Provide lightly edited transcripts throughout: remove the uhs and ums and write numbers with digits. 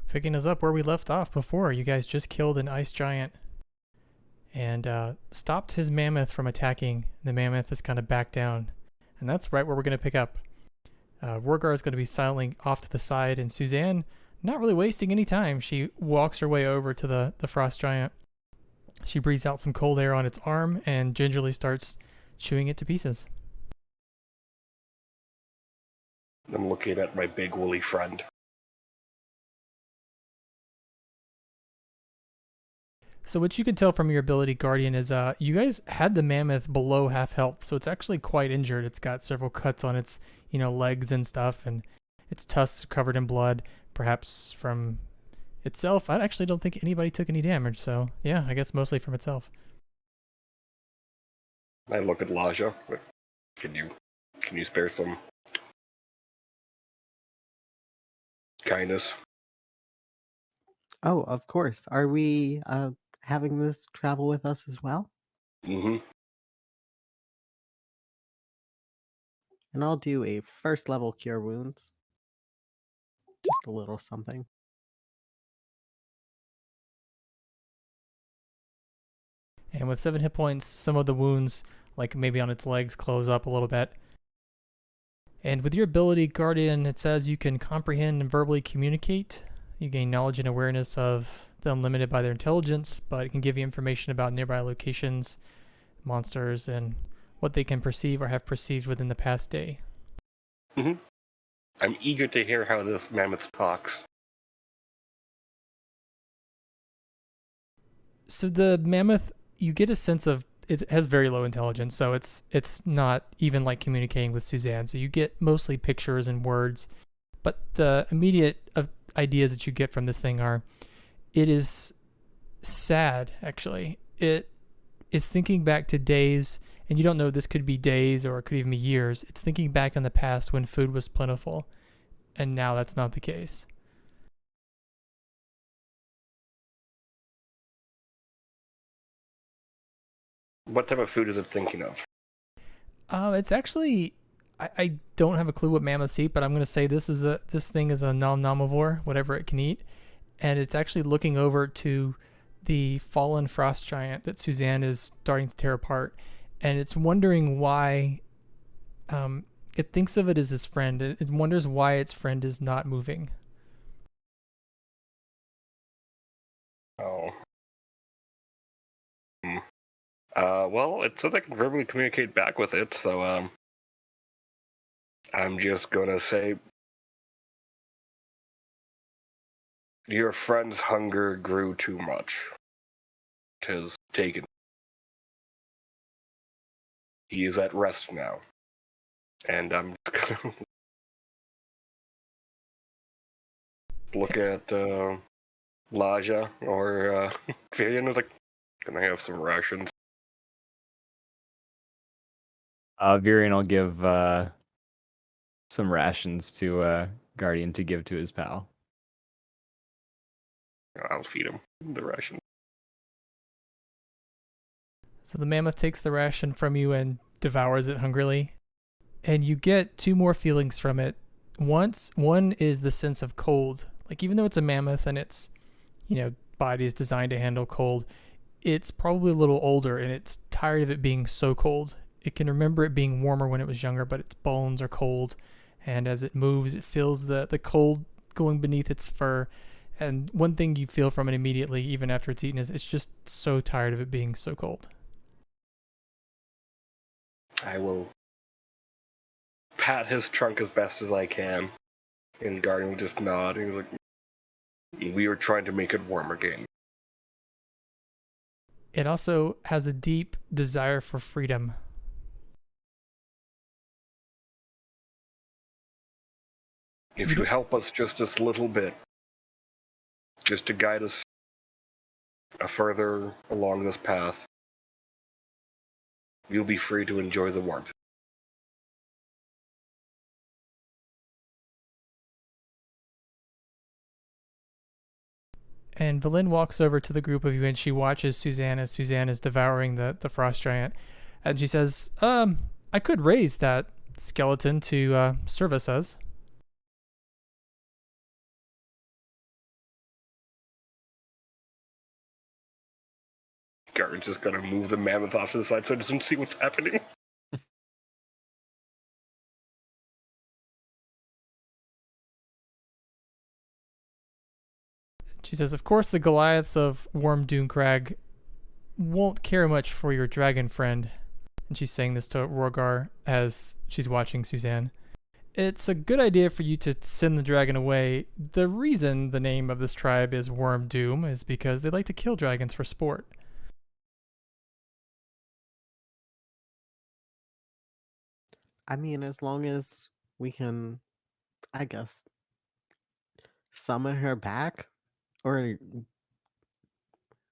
picking us up where we left off before. You guys just killed an ice giant and stopped his mammoth from attacking. The mammoth has kind of backed down. And that's right where we're going to pick up. Rorgar is going to be silently off to the side, and Suzanne, not really wasting any time, she walks her way over to the frost giant. She breathes out some cold air on its arm and gingerly starts chewing it to pieces. I'm looking at my big woolly friend. So what you can tell from your ability, Guardian, is you guys had the mammoth below half health, so it's actually quite injured. It's got several cuts on its, legs and stuff, and its tusks are covered in blood, perhaps from itself. I actually don't think anybody took any damage, so yeah, I guess mostly from itself. I look at Laja. Can you spare some kindness? Oh, of course. Are we having this travel with us as well? Mm-hmm. And I'll do a first level cure wounds. Just a little something. And with 7 hit points, some of the wounds, like maybe on its legs, close up a little bit. And with your ability, Guardian, it says you can comprehend and verbally communicate. You gain knowledge and awareness of them limited by their intelligence, but it can give you information about nearby locations, monsters, and what they can perceive or have perceived within the past day. Mm-hmm. I'm eager to hear how this mammoth talks. So the mammoth, you get a sense of it has very low intelligence, so it's not even like communicating with Suzanne. So you get mostly pictures and words, but the immediate ideas that you get from this thing are, it is sad. Actually, it is thinking back to days, and you don't know, this could be days or it could even be years. It's thinking back in the past when food was plentiful, and now that's not the case. What type of food is it thinking of? It's actually, I don't have a clue what mammoths eat, but I'm gonna say this thing is a nomivore, whatever it can eat, and it's actually looking over to the fallen frost giant that Suzanne is starting to tear apart, and it's wondering why. It thinks of it as its friend. It wonders why its friend is not moving. Oh. Well, it says I can verbally communicate back with it, so, I'm just gonna say, your friend's hunger grew too much. 'Tis taken. He is at rest now. And I'm gonna look at, Laja, or, Virion is like, can I have some rations? Virion will give some rations to Guardian to give to his pal. I'll feed him the ration. So the mammoth takes the ration from you and devours it hungrily. And you get 2 more feelings from it. One is the sense of cold. Like, even though it's a mammoth and its, body is designed to handle cold, it's probably a little older and it's tired of it being so cold. It can remember it being warmer when it was younger, but its bones are cold. And as it moves, it feels the cold going beneath its fur. And one thing you feel from it immediately, even after it's eaten, is it's just so tired of it being so cold. I will pat his trunk as best as I can, and Guardian will just nod. He's like, we were trying to make it warm again. It also has a deep desire for freedom. If you help us just this little bit, just to guide us further along this path, you'll be free to enjoy the warmth. And Valin walks over to the group of you and she watches Suzanne as Suzanne is devouring the frost giant. And she says, I could raise that skeleton to serve us as. Garden's just gonna move the mammoth off to the side so it doesn't see what's happening. She says, of course, the Goliaths of Worm Doom Crag won't care much for your dragon friend. And she's saying this to Rorgar as she's watching Suzanne. It's a good idea for you to send the dragon away. The reason the name of this tribe is Worm Doom is because they like to kill dragons for sport. I mean, as long as we can, I guess, summon her back, or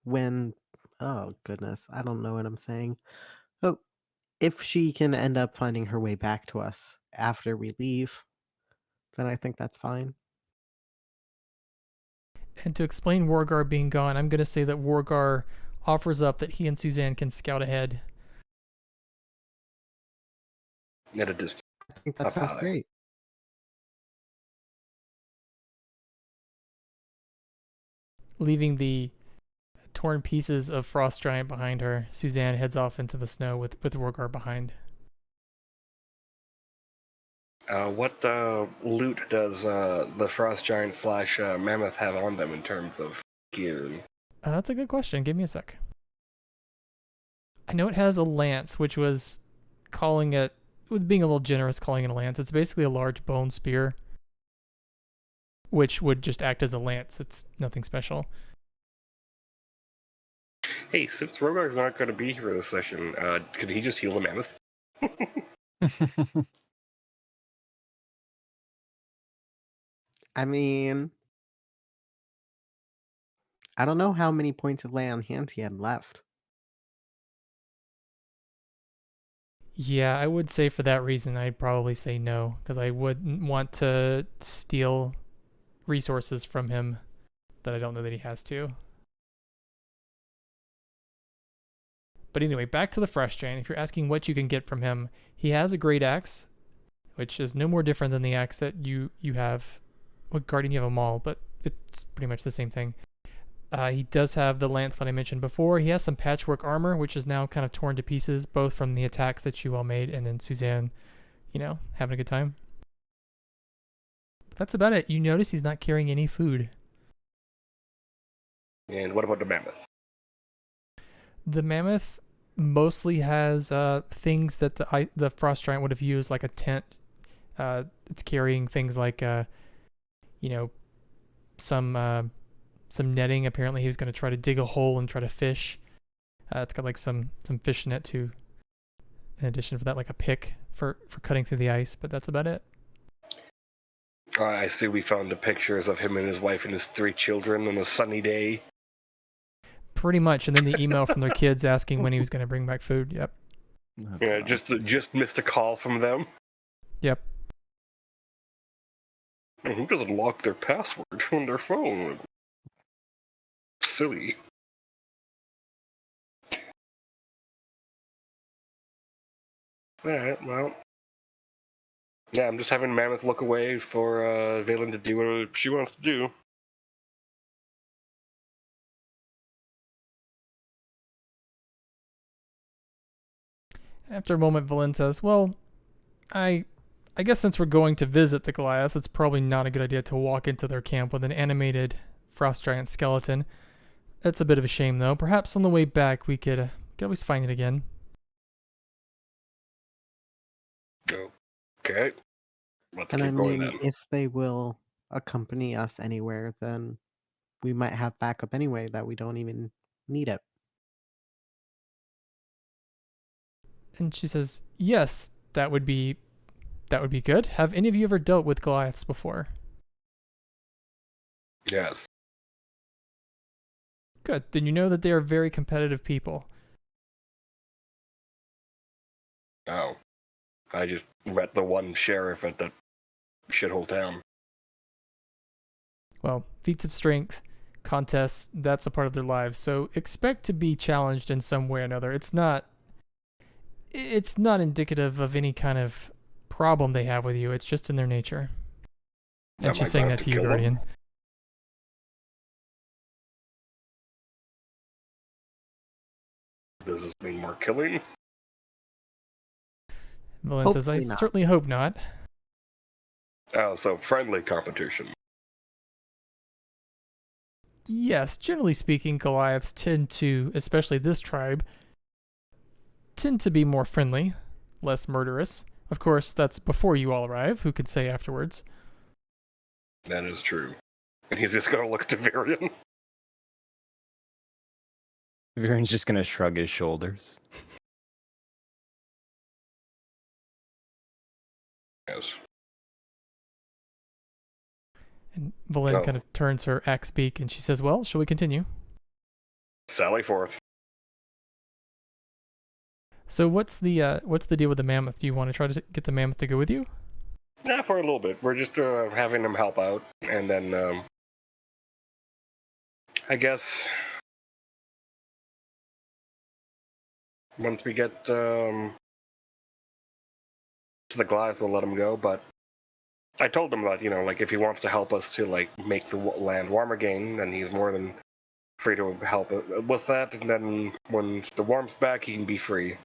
when, oh goodness, I don't know what I'm saying. Oh, if she can end up finding her way back to us after we leave, then I think that's fine. And to explain Rorgar being gone, I'm going to say that Rorgar offers up that he and Suzanne can scout ahead. At a distance. I think that sounds great. Leaving the torn pieces of Frost Giant behind her, Suzanne heads off into the snow with Rorgar behind. What loot does the Frost Giant / Mammoth have on them in terms of gear? That's a good question. Give me a sec. I know it has a lance, which was being a little generous calling it a lance. It's basically a large bone spear, which would just act as a lance. It's nothing special. Hey, since Rogar's not going to be here this session, could he just heal the mammoth? I mean, I don't know how many points of lay on hands he had left. Yeah, I would say for that reason, I'd probably say no, because I wouldn't want to steal resources from him that I don't know that he has to. But anyway, back to the Frost Giant. If you're asking what you can get from him, he has a great axe, which is no more different than the axe that you have. Well, Guardian, you have a maul, but it's pretty much the same thing. He does have the lance that I mentioned before. He has some patchwork armor, which is now kind of torn to pieces, both from the attacks that you all made and then Suzanne, having a good time. But that's about it. You notice he's not carrying any food. And what about the mammoth? The mammoth mostly has things that the Frost Giant would have used, like a tent. It's carrying things like, some netting. Apparently he was going to try to dig a hole and try to fish. It's got like some fish net too. In addition for that, like a pick for cutting through the ice, but that's about it. I see we found the pictures of him and his wife and his 3 children on a sunny day. Pretty much, and then the email from their kids asking when he was going to bring back food. Yep. Yeah, just missed a call from them. Yep. Who doesn't lock their password on their phone? Silly. Alright, well. Yeah, I'm just having Mammoth look away for Valen to do what she wants to do. After a moment, Valen says, well, I guess since we're going to visit the Goliaths, it's probably not a good idea to walk into their camp with an animated Frost Giant skeleton. That's a bit of a shame, though. Perhaps on the way back we could always find it again. Okay. Let's And keep I going mean, then. if they will accompany us anywhere, then we might have backup anyway that we don't even need it. And she says, yes, that would be good. Have any of you ever dealt with Goliaths before? Yes. Good. Then you know that they are very competitive people. Oh. I just met the one sheriff at that shithole town. Well, feats of strength, contests, that's a part of their lives. So expect to be challenged in some way or another. It's not indicative of any kind of problem they have with you. It's just in their nature. And Am she's I saying gonna that have to to you, kill them? Guardian. Does this mean more killing? Valen says, I Hopefully not. certainly hope not. Oh, so friendly competition. Yes, generally speaking, Goliaths tend to, especially this tribe, tend to be more friendly, less murderous. Of course, that's before you all arrive. Who could say afterwards? That is true. And he's just gonna look to Virion. Viren's just gonna shrug his shoulders. Yes. And Valen Oh. kind of turns her axe beak and she says, well, shall we continue? Sally forth. So what's the deal with the mammoth? Do you want to try to get the mammoth to go with you? Yeah, for a little bit. We're just having him help out, and then I guess once we get to the Goliath, we'll let him go. But I told him that, like if he wants to help us to like make the land warm again, then he's more than free to help with that. And then when the warm's back, he can be free.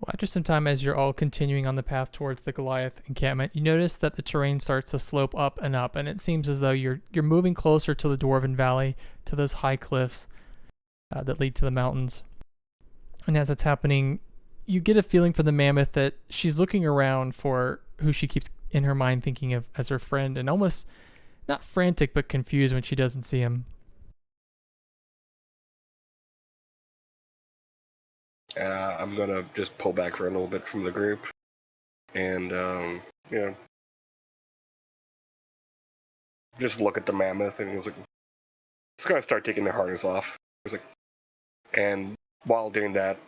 Well, after some time, as you're all continuing on the path towards the Goliath encampment, you notice that the terrain starts to slope up, and it seems as though you're moving closer to the Dwarven Valley, to those high cliffs that lead to the mountains. And as it's happening, you get a feeling from the mammoth that she's looking around for who she keeps in her mind thinking of as her friend, and almost not frantic but confused when she doesn't see him. I'm gonna just pull back for a little bit from the group, and just look at the mammoth, and it's like, it's gonna start taking the harness off. It's like, and while doing that,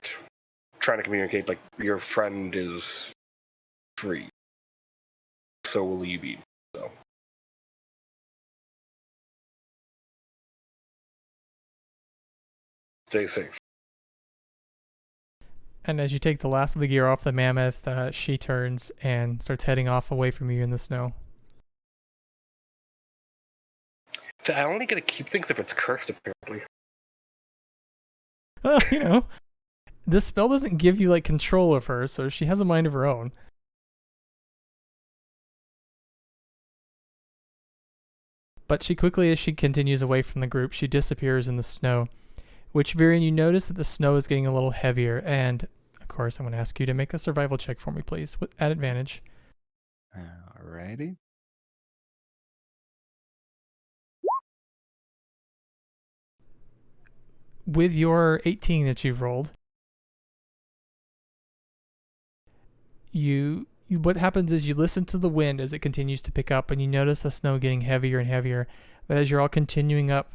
trying to communicate like your friend is free, so will you be. So. Stay safe. And as you take the last of the gear off the mammoth, she turns and starts heading off away from you in the snow. So I only get to keep things if it's cursed, apparently. Well, this spell doesn't give you like control of her, so she has a mind of her own. But she quickly, as she continues away from the group, she disappears in the snow. Which, Virion, you notice that the snow is getting a little heavier, and of course, I'm going to ask you to make a survival check for me, please, at advantage. Alrighty. With your 18 that you've rolled, what happens is you listen to the wind as it continues to pick up, and you notice the snow getting heavier and heavier. But as you're all continuing up,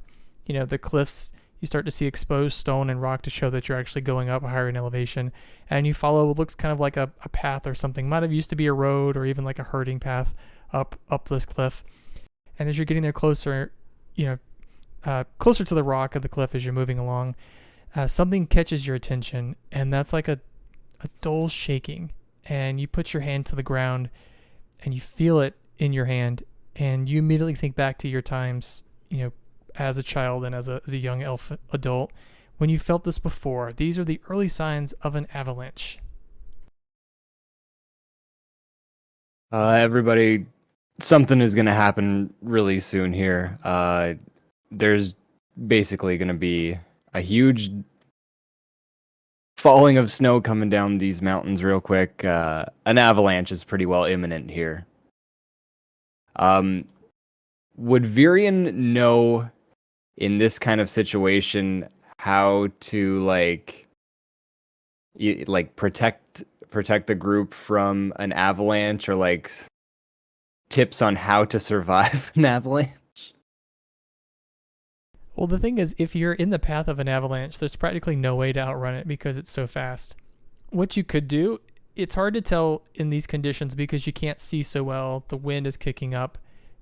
the cliffs, you start to see exposed stone and rock to show that you're actually going up higher in elevation. And you follow what looks kind of like a path or something. Might have used to be a road or even like a herding path up this cliff. And as you're getting there closer, closer to the rock of the cliff as you're moving along, something catches your attention, and that's like a dull shaking. And you put your hand to the ground, and you feel it in your hand, and you immediately think back to your times, as a child and as a young elf adult, when you felt this before. These are the early signs of an avalanche. Everybody, something is going to happen really soon here. There's basically going to be a huge falling of snow coming down these mountains real quick. An avalanche is pretty well imminent here. Would Virion know in this kind of situation how to protect the group from an avalanche, or like tips on how to survive an avalanche? Well, the thing is, if you're in the path of an avalanche, there's practically no way to outrun it because it's so fast. What you could do, it's hard to tell in these conditions because you can't see so well. The wind is kicking up.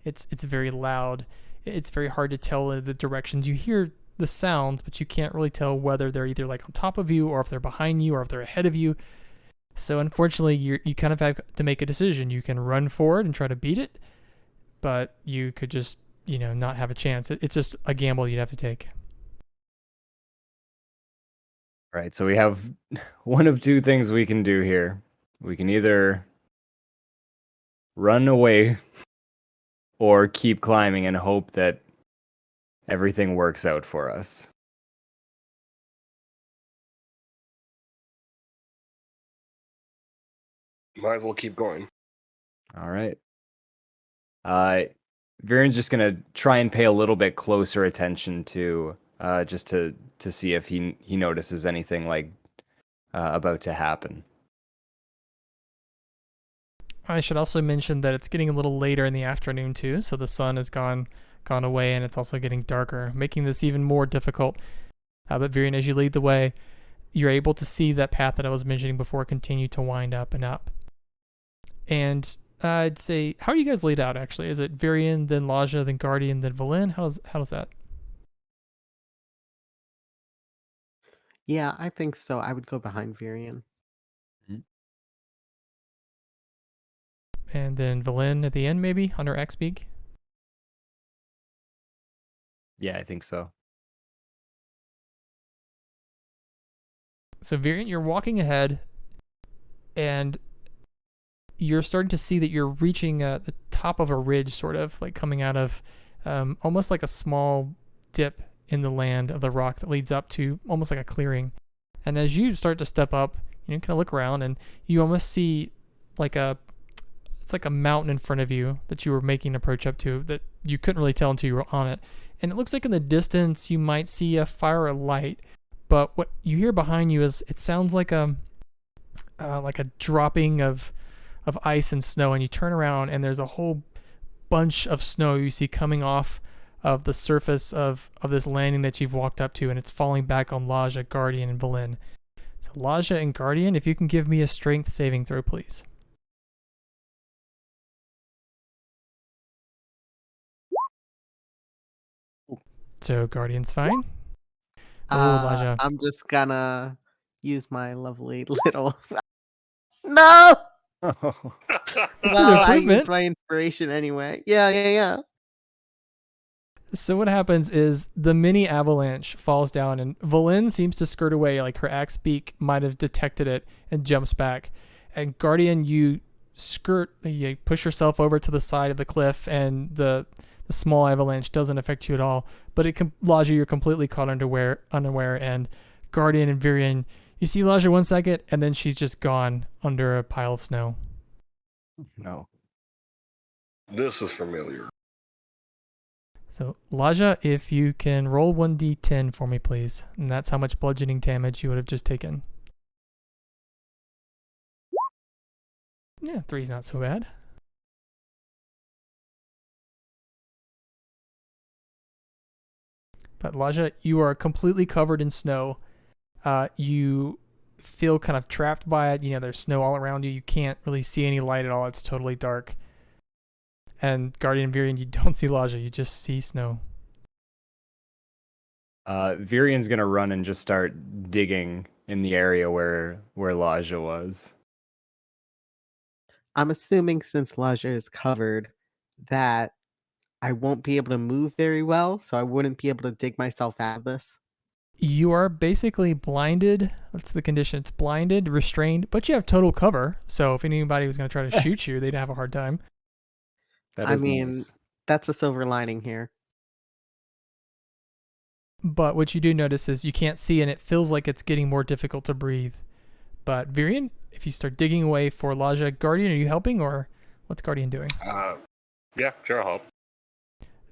It's very loud. It's very hard to tell the directions. You hear the sounds, but you can't really tell whether they're either like on top of you or if they're behind you or if they're ahead of you. So unfortunately, you kind of have to make a decision. You can run forward and try to beat it, but you could just, not have a chance. It's just a gamble you'd have to take. Right. So we have one of two things we can do here. We can either run away or keep climbing and hope that everything works out for us. Might as well keep going. All right. Viren's just gonna try and pay a little bit closer attention to just to see if he notices anything like about to happen. I should also mention that it's getting a little later in the afternoon too, so the sun has gone away, and it's also getting darker, making this even more difficult. But Viren, as you lead the way, you're able to see that path that I was mentioning before continue to wind up and up. And I'd say, how are you guys laid out actually? Is it Viren, then Laja, then Guardian, then Valen? How does that? Yeah, I think so. I would go behind Virion. And then Valen at the end, maybe under X-Beak. Yeah, I think so. So Viren, you're walking ahead, and you're starting to see that you're reaching the top of a ridge, sort of like coming out of almost like a small dip in the land of the rock that leads up to almost like a clearing. And as you start to step up, you kind of look around, and you almost see it's like a mountain in front of you that you were making an approach up to that you couldn't really tell until you were on it. And it looks like in the distance you might see a fire or light, but what you hear behind you is it sounds like a dropping of ice and snow, and you turn around and there's a whole bunch of snow you see coming off of the surface of this landing that you've walked up to, and it's falling back on Laja, Guardian, and Valen. So Laja and Guardian, if you can give me a strength saving throw, please. So Guardian's fine. Laja. I'm just gonna use my lovely little. No. That's Well, an I improvement. used my inspiration anyway. Yeah. So what happens is the mini avalanche falls down, and Valen seems to skirt away, like her axe beak might have detected it and jumps back. And Guardian, you push yourself over to the side of the cliff, and the small avalanche doesn't affect you at all. But Laja, you're completely caught unaware, and Guardian and Virion, you see Laja 1 second, and then she's just gone under a pile of snow. No. This is familiar. So, Laja, if you can roll 1d10 for me, please. And that's how much bludgeoning damage you would have just taken. Yeah, 3's not so bad. But Laja, you are completely covered in snow. You feel kind of trapped by it. There's snow all around you. You can't really see any light at all. It's totally dark. And Guardian and Virion, you don't see Laja. You just see snow. Virion's gonna run and just start digging in the area where Laja was. I'm assuming since Laja is covered that I won't be able to move very well, so I wouldn't be able to dig myself out of this. You are basically blinded. That's the condition. It's blinded, restrained, but you have total cover. So if anybody was going to try to shoot you, they'd have a hard time. I mean, that's a silver lining here. But what you do notice is you can't see, and it feels like it's getting more difficult to breathe. But Virion, if you start digging away for Laja, Guardian, are you helping, or what's Guardian doing? Yeah, sure, I'll help.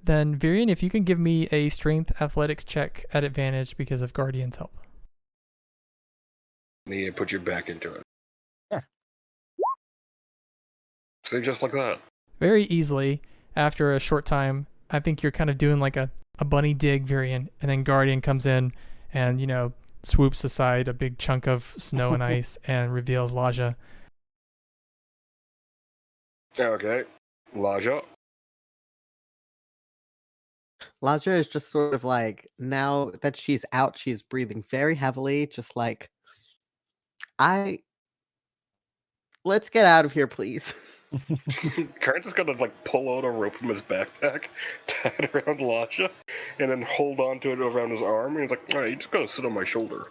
Then Virion, if you can give me a strength athletics check at advantage because of Guardian's help. Need to put you back into it. Yeah. See, just like that. Very easily, after a short time, I think you're kind of doing like a bunny dig, Virion, and then Guardian comes in and, swoops aside a big chunk of snow and ice and reveals Laja. Okay. Laja. Laja is just sort of like, now that she's out, she's breathing very heavily, just like, let's get out of here, please. Karn's just gonna like pull out a rope from his backpack, tie it around Lasha, and then hold on to it around his arm. And he's like, "All right, you just gotta sit on my shoulder."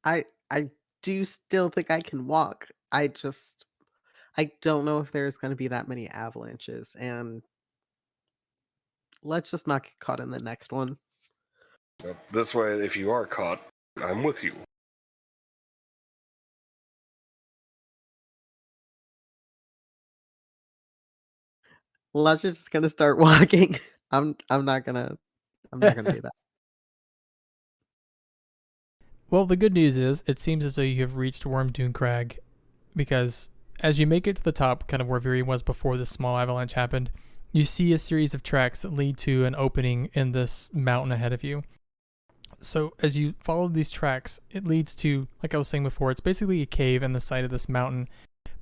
I do still think I can walk. I don't know if there's going to be that many avalanches, and let's just not get caught in the next one. This way, if you are caught, I'm with you. Let's just gonna start walking. I'm not gonna do that. Well, the good news is it seems as though you have reached Wormdune Crag, because as you make it to the top, kind of where Virion was before this small avalanche happened, you see a series of tracks that lead to an opening in this mountain ahead of you. So as you follow these tracks, it leads to, like I was saying before, it's basically a cave in the side of this mountain.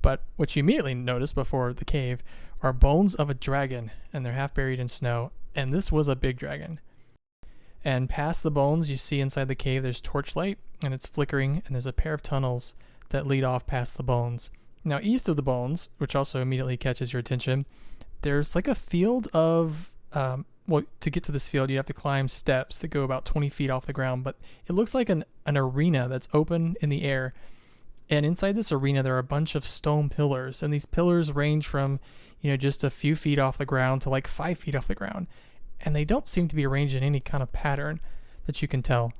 But what you immediately notice before the cave are bones of a dragon, and they're half buried in snow. And this was a big dragon. And past the bones, you see inside the cave there's torchlight, and it's flickering, and there's a pair of tunnels that lead off past the bones. Now, east of the bones, which also immediately catches your attention, there's like a field of, well, to get to this field, you have to climb steps that go about 20 feet off the ground, but it looks like an arena that's open in the air. And inside this arena, there are a bunch of stone pillars, and these pillars range from, just a few feet off the ground to like 5 feet off the ground. And they don't seem to be arranged in any kind of pattern that you can tell.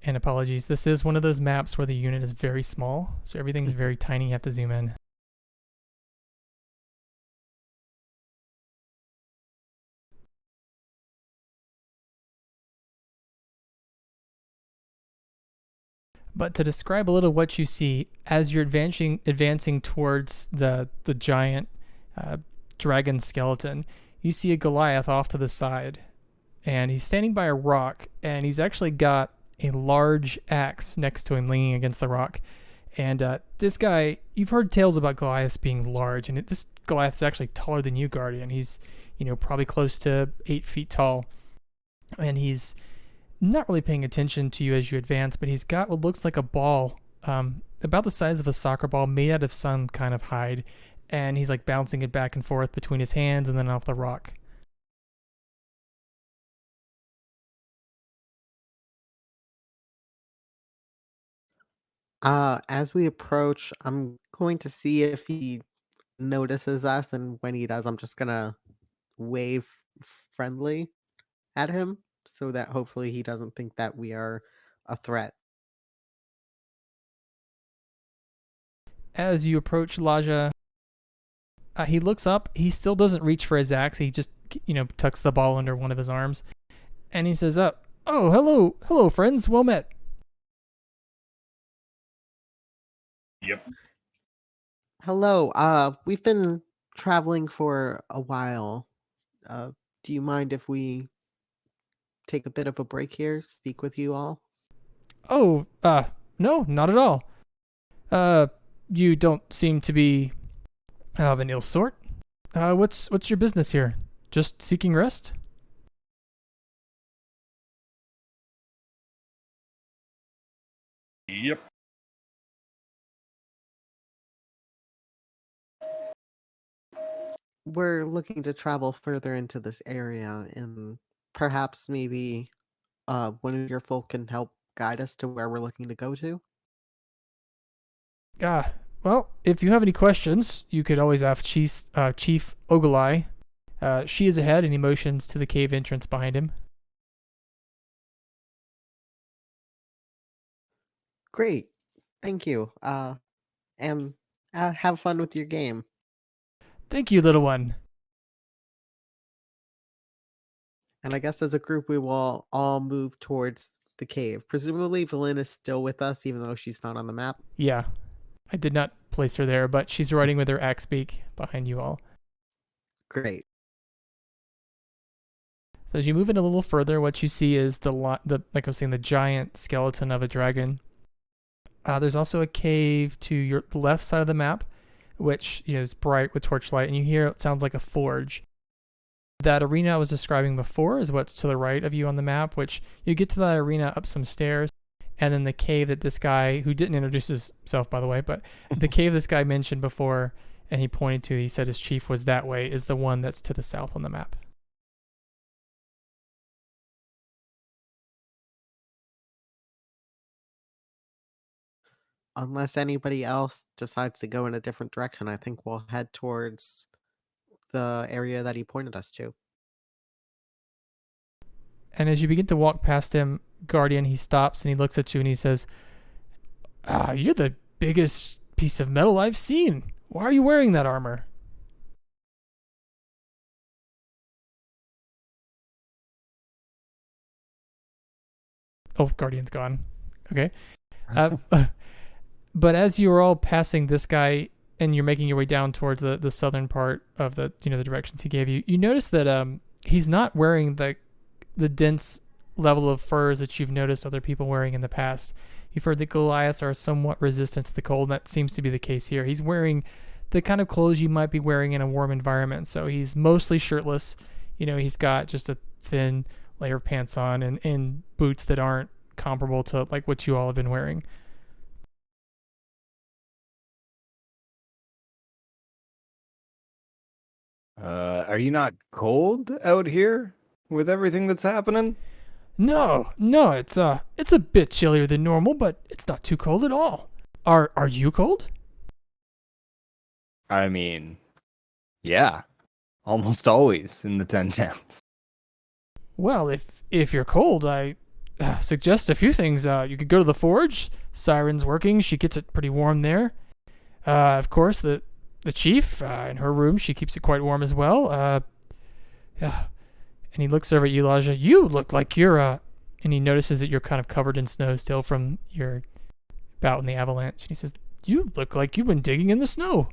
And apologies, this is one of those maps where the unit is very small, so everything's very tiny, you have to zoom in. But to describe a little what you see as you're advancing towards the giant dragon skeleton, you see a Goliath off to the side, and he's standing by a rock, and he's actually got a large axe next to him leaning against the rock. And this guy, you've heard tales about Goliaths being large, and this Goliath is actually taller than you, Guardian. He's, probably close to 8 feet tall, and he's not really paying attention to you as you advance, but he's got what looks like a ball, about the size of a soccer ball, made out of some kind of hide, and he's like bouncing it back and forth between his hands and then off the rock. As we approach, I'm going to see if he notices us, and when he does, I'm just gonna wave friendly at him so that hopefully he doesn't think that we are a threat. As you approach Laja, he looks up. He still doesn't reach for his axe. He just, tucks the ball under one of his arms, and he says, "Oh, hello, friends. Well met." Yep. Hello. We've been traveling for a while. Do you mind if we take a bit of a break here, speak with you all? Oh, no, not at all. You don't seem to be of an ill sort. What's your business here? Just seeking rest? Yep. We're looking to travel further into this area, and perhaps maybe one of your folk can help guide us to where we're looking to go to. Well, if you have any questions, you could always ask Chief Ogolai. She is ahead, and he motions to the cave entrance behind him. Great, thank you. And have fun with your game. Thank you, little one. And I guess as a group, we will all move towards the cave. Presumably, Valin is still with us, even though she's not on the map. Yeah, I did not place her there, but she's riding with her axe beak behind you all. Great. So as you move in a little further, what you see is like I was saying, the giant skeleton of a dragon. There's also a cave to the left side of the map, which is bright with torchlight, and you hear it sounds like a forge. That arena I was describing before is what's to the right of you on the map, which you get to that arena up some stairs, and then the cave that this guy, who didn't introduce himself, by the way, but the cave this guy mentioned before, and he pointed to, he said his chief was that way, is the one that's to the south on the map. Unless anybody else decides to go in a different direction, I think we'll head towards the area that he pointed us to. And as you begin to walk past him, Guardian, he stops and he looks at you and he says, you're the biggest piece of metal I've seen. Why are you wearing that armor? Oh, Guardian's gone. Okay. But as you are all passing this guy and you're making your way down towards the southern part of the the directions he gave you, you notice that he's not wearing the dense level of furs that you've noticed other people wearing in the past. You've heard that Goliaths are somewhat resistant to the cold, and that seems to be the case here. He's wearing the kind of clothes you might be wearing in a warm environment. So he's mostly shirtless. He's got just a thin layer of pants on and boots that aren't comparable to like what you all have been wearing. Are you not cold out here with everything that's happening? No, it's a bit chillier than normal, but it's not too cold at all. Are you cold? I mean, yeah, almost always in the 10 towns. Well, if you're cold, I suggest a few things. You could go to the forge. Siren's working. She gets it pretty warm there. Of course, the chief in her room, she keeps it quite warm as well. Yeah. And he looks over at you, Elijah. You look like you're and he notices that you're kind of covered in snow still from your bout in the avalanche. And he says, "You look like you've been digging in the snow."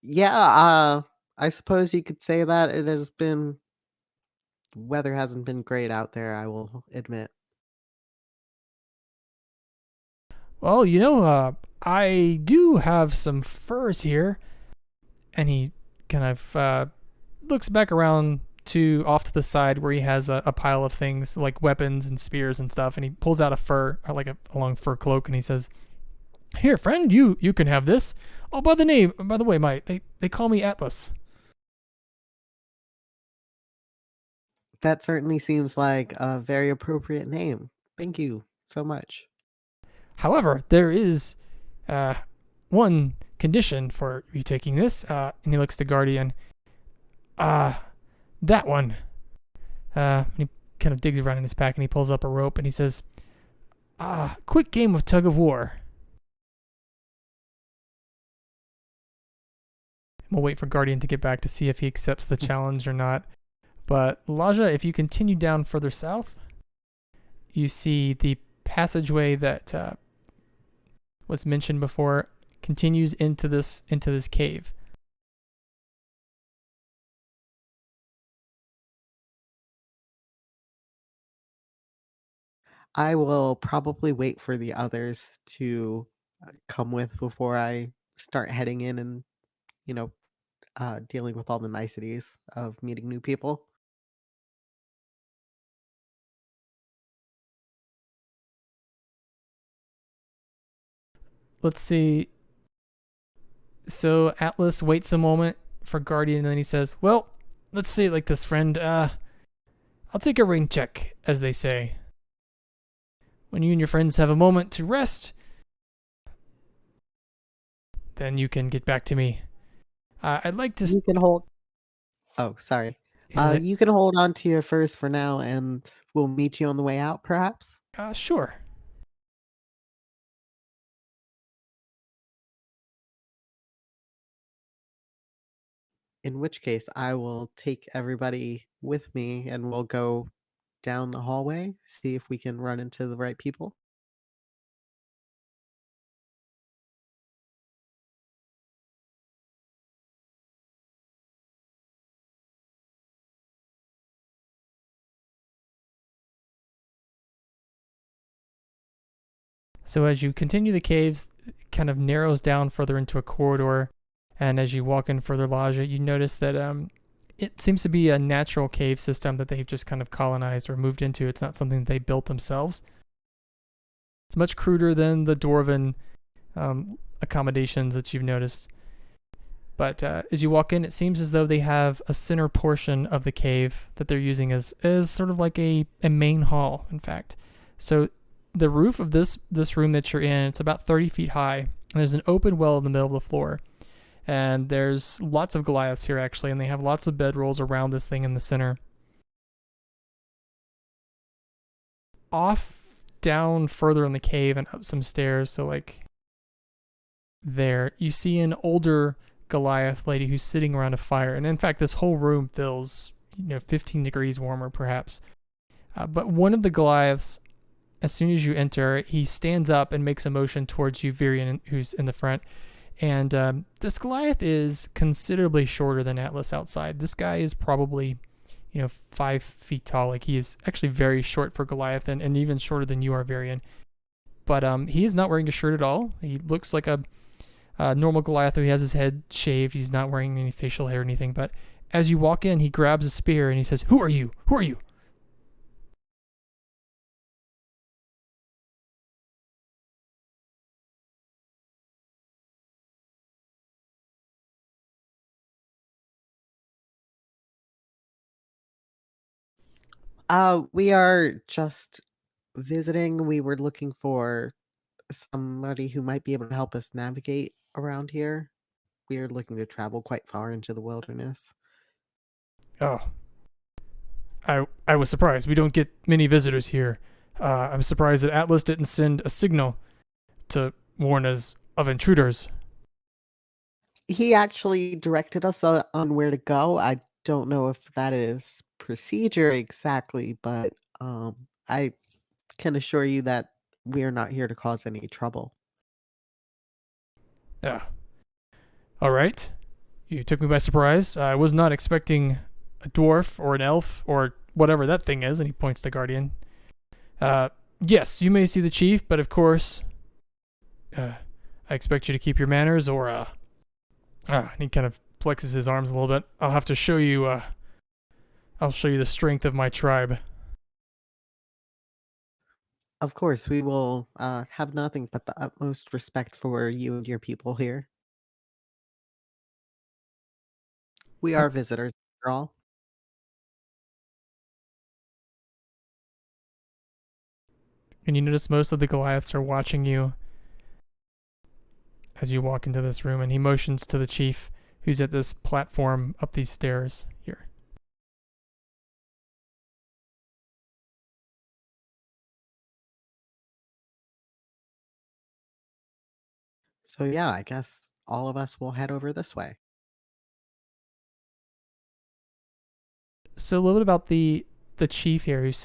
Yeah, I suppose you could say that it has been. Weather hasn't been great out there, I will admit. Well, I do have some furs here. And he kind of looks back around to off to the side where he has a pile of things like weapons and spears and stuff. And he pulls out a fur, or like a long fur cloak, and he says, "Here, friend, you can have this. Oh, by the way, they call me Atlas." That certainly seems like a very appropriate name. Thank you so much. However, there is one condition for you taking this. And he looks to Guardian. That one. And he kind of digs around in his pack and he pulls up a rope and he says, quick game of tug of war. We'll wait for Guardian to get back to see if he accepts the challenge or not. But Elijah, if you continue down further south, you see the passageway that was mentioned before continues into this cave. I will probably wait for the others to come with before I start heading in and, you know, dealing with all the niceties of meeting new people. Let's see. So Atlas waits a moment for Guardian and then he says, "Well, let's say it like this, friend. I'll take a ring check, as they say. When you and your friends have a moment to rest, then you can get back to me. I'd like to..." You can hold. Oh, sorry. You can hold on to your furs for now, and we'll meet you on the way out, perhaps. Sure. In which case, I will take everybody with me, and we'll go down the hallway, see if we can run into the right people. So as you continue the caves, it kind of narrows down further into a corridor, and as you walk in further, Laja, you notice that it seems to be a natural cave system that they've just kind of colonized or moved into. It's not something that they built themselves. It's much cruder than the dwarven accommodations that you've noticed. But as you walk in, it seems as though they have a center portion of the cave that they're using as sort of like a main hall, in fact. So the roof of this room that you're in, it's about 30 feet high, and there's an open well in the middle of the floor. And there's lots of Goliaths here, actually, and they have lots of bedrolls around this thing in the center. Off, down further in the cave and up some stairs, so like there, you see an older Goliath lady who's sitting around a fire. And in fact, this whole room feels, 15 degrees warmer, perhaps. But one of the Goliaths, as soon as you enter, he stands up and makes a motion towards you, Virion, who's in the front. And this Goliath is considerably shorter than Atlas outside. This guy is probably, 5 feet tall. Like, he is actually very short for Goliath, and even shorter than you are, Virion. But he is not wearing a shirt at all. He looks like a normal Goliath. He has his head shaved. He's not wearing any facial hair or anything. But as you walk in, he grabs a spear and he says, "Who are you? Who are you?" We are just visiting. We were looking for somebody who might be able to help us navigate around here. We are looking to travel quite far into the wilderness. Oh, I was surprised. We don't get many visitors here. I'm surprised that Atlas didn't send a signal to warn us of intruders. He actually directed us on where to go. I don't know if that is procedure exactly, but I can assure you that we are not here to cause any trouble. Yeah. All right. You took me by surprise. I was not expecting a dwarf or an elf or whatever that thing is, and he points to Guardian. Yes, you may see the chief, but of course, I expect you to keep your manners, or and he kind of flexes his arms a little bit. I'll have to show you. I'll show you the strength of my tribe. Of course, we will have nothing but the utmost respect for you and your people here. We are visitors, after all. And you notice most of the Goliaths are watching you as you walk into this room, and he motions to the chief, who's at this platform up these stairs here. So yeah, I guess all of us will head over this way. So a little bit about the chief here, who's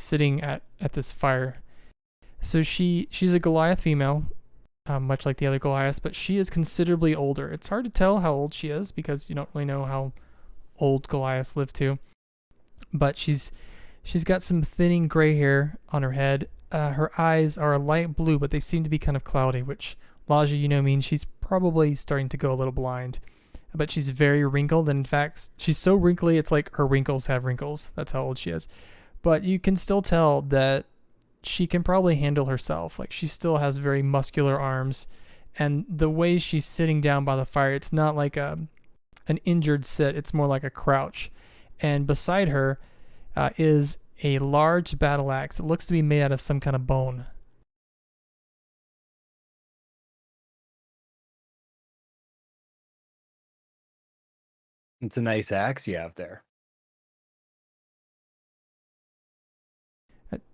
sitting at this fire. So she's a Goliath female, much like the other Goliaths, but she is considerably older. It's hard to tell how old she is because you don't really know how old Goliaths live to. But she's got some thinning gray hair on her head. Her eyes are a light blue, but they seem to be kind of cloudy, which Laja, means she's probably starting to go a little blind. But she's very wrinkled, and in fact, she's so wrinkly, it's like her wrinkles have wrinkles. That's how old she is. But you can still tell that she can probably handle herself. Like, she still has very muscular arms, and the way she's sitting down by the fire, it's not like an injured sit, it's more like a crouch. And beside her is a large battle axe. It looks to be made out of some kind of bone. It's a nice axe you have there.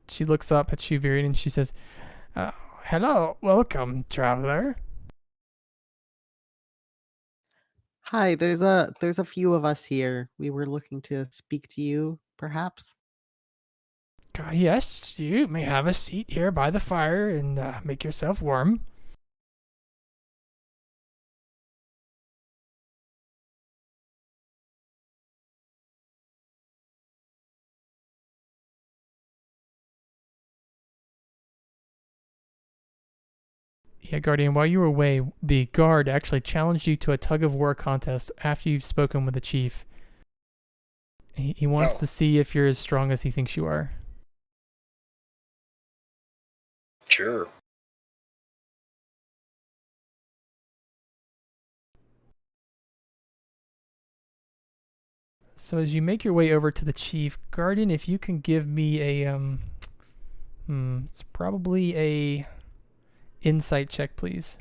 She looks up at you, Virion, and she says, "Hello, welcome, traveler." Hi, there's a few of us here. We were looking to speak to you, perhaps. Yes, you may have a seat here by the fire and make yourself warm. Yeah, Guardian, while you were away, the guard actually challenged you to a tug of war contest after you've spoken with the chief. He wants Oh. to see if you're as strong as he thinks you are. Sure. So as you make your way over to the chief, Guardian, if you can give me a it's probably a insight check, please.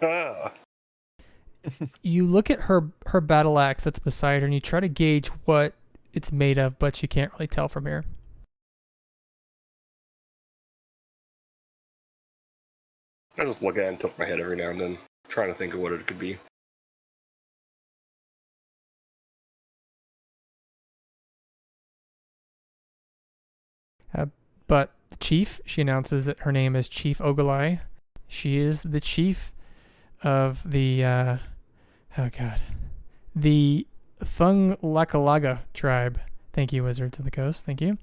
Oh. You look at her battle axe that's beside her, and you try to gauge what it's made of, but you can't really tell from here. I just look at it and tilt my head every now and then, trying to think of what it could be. But the chief, she announces that her name is Chief Ogolai. She is the chief of the the Thung-Lakalaga tribe. Thank you, Wizards of the Coast. Thank you.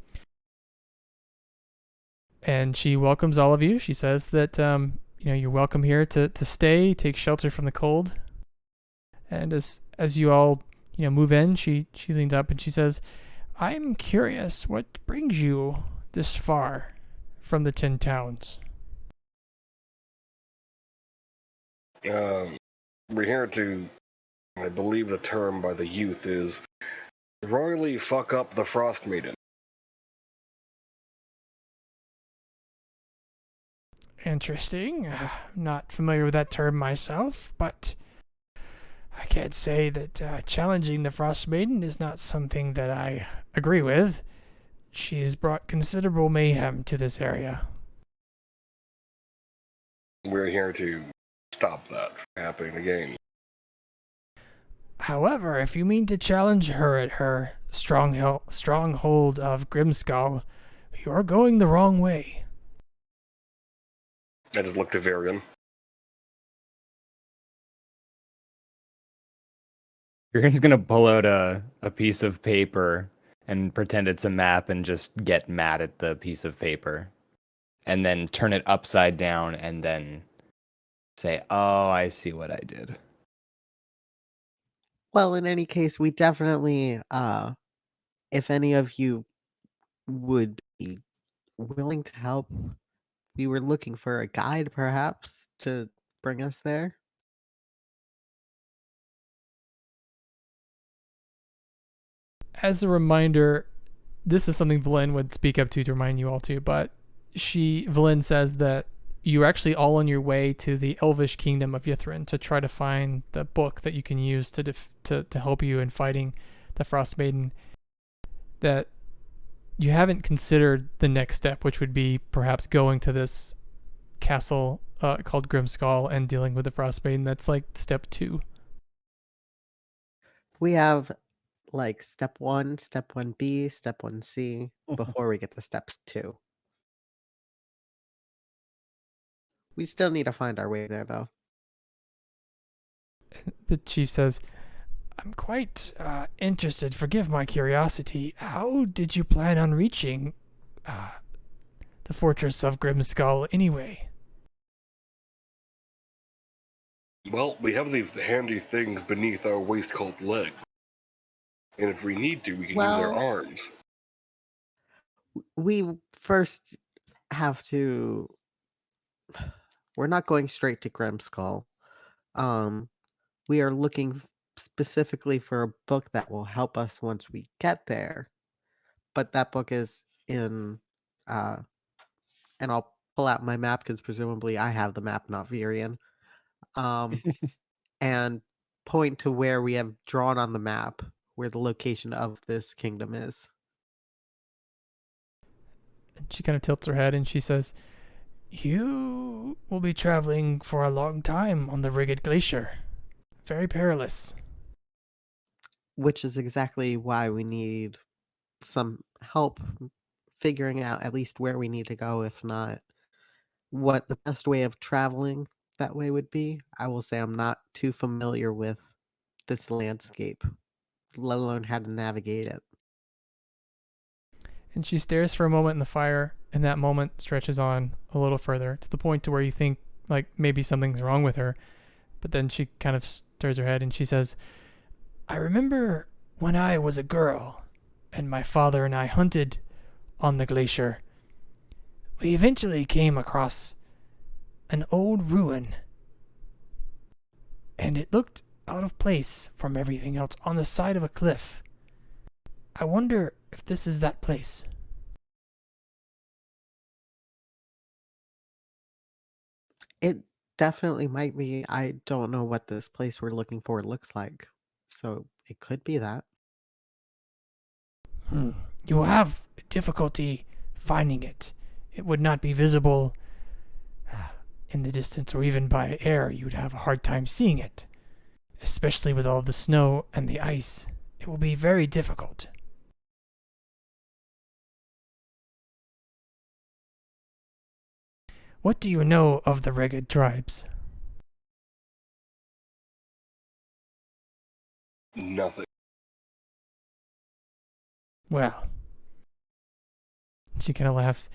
And she welcomes all of you. She says that you're welcome here to stay, take shelter from the cold. And as you all move in, she leans up and she says, "I'm curious, what brings you this far from the 10 towns?" We're here to, I believe the term by the youth is, royally fuck up the Frost Maiden. Interesting. Not familiar with that term myself, but I can't say that challenging the Frost Maiden is not something that I agree with. She's brought considerable mayhem to this area. We're here to stop that from happening again. However, if you mean to challenge her at her stronghold of Grimskull, you're going the wrong way. I just looked at Varian. You're gonna pull out a piece of paper and pretend it's a map and just get mad at the piece of paper. And then turn it upside down and then say, "Oh, I see what I did." Well, in any case, we definitely, if any of you would be willing to help, we were looking for a guide, perhaps, to bring us there. As a reminder, this is something Valen would speak up to remind you all to, but Valen says that you're actually all on your way to the Elvish Kingdom of Yithrin to try to find the book that you can use to help you in fighting the Frost Maiden. That you haven't considered the next step, which would be perhaps going to this castle called Grimskull and dealing with the Frost Maiden. That's like step 2. We have like step 1, step 1B, step 1C before we get to steps 2. We still need to find our way there, though. The chief says, "I'm quite interested. Forgive my curiosity. How did you plan on reaching the fortress of Grimskull anyway?" Well, we have these handy things beneath our waistcoat legs. And if we need to, we can use our Well- arms. We first have to. We're not going straight to Grimskull. We are looking specifically for a book that will help us once we get there. But that book is in, and I'll pull out my map because presumably I have the map, not Virian. And point to where we have drawn on the map where the location of this kingdom is. And she kind of tilts her head and she says, "You will be traveling for a long time on the Rigid Glacier. Very perilous." Which is exactly why we need some help figuring out at least where we need to go, if not what the best way of traveling that way would be. I will say I'm not too familiar with this landscape, let alone how to navigate it. And she stares for a moment in the fire, and that moment stretches on a little further to the point to where you think like maybe something's wrong with her. But then she kind of stirs her head and she says, I remember when I was a girl and my father and I hunted on the glacier. We eventually came across an old ruin, and it looked out of place from everything else on the side of a cliff. I wonder if this is that place. It definitely might be. I don't know what this place we're looking for looks like. So it could be that. You will have difficulty finding it. It would not be visible in the distance, or even by air. You would have a hard time seeing it, especially with all the snow and the ice. It will be very difficult. What do you know of the Reged tribes? Nothing. Well, she kind of laughs.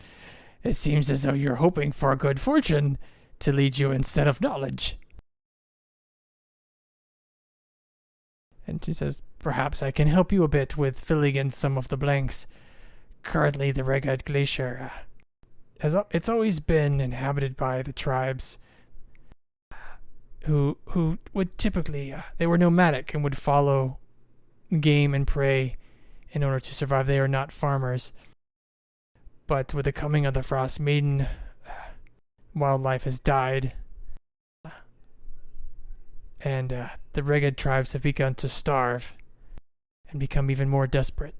It seems as though you're hoping for good fortune to lead you instead of knowledge. And she says, perhaps I can help you a bit with filling in some of the blanks. Currently, the Reged Glacier it's always been inhabited by the tribes who would typically, they were nomadic and would follow game and prey in order to survive. They are not farmers. But with the coming of the Frost Maiden, wildlife has died. And the Reged tribes have begun to starve and become even more desperate.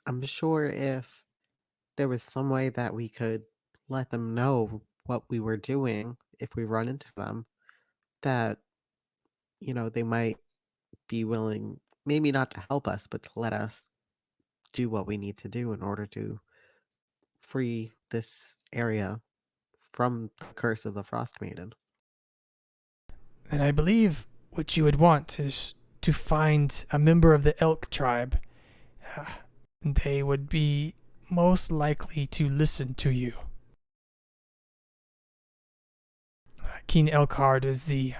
I'm sure if there was some way that we could let them know what we were doing if we run into them, that, they might be willing, maybe not to help us, but to let us do what we need to do in order to free this area from the curse of the Frost Maiden. And I believe what you would want is to find a member of the elk tribe. They would be most likely to listen to you. King Elkhard is the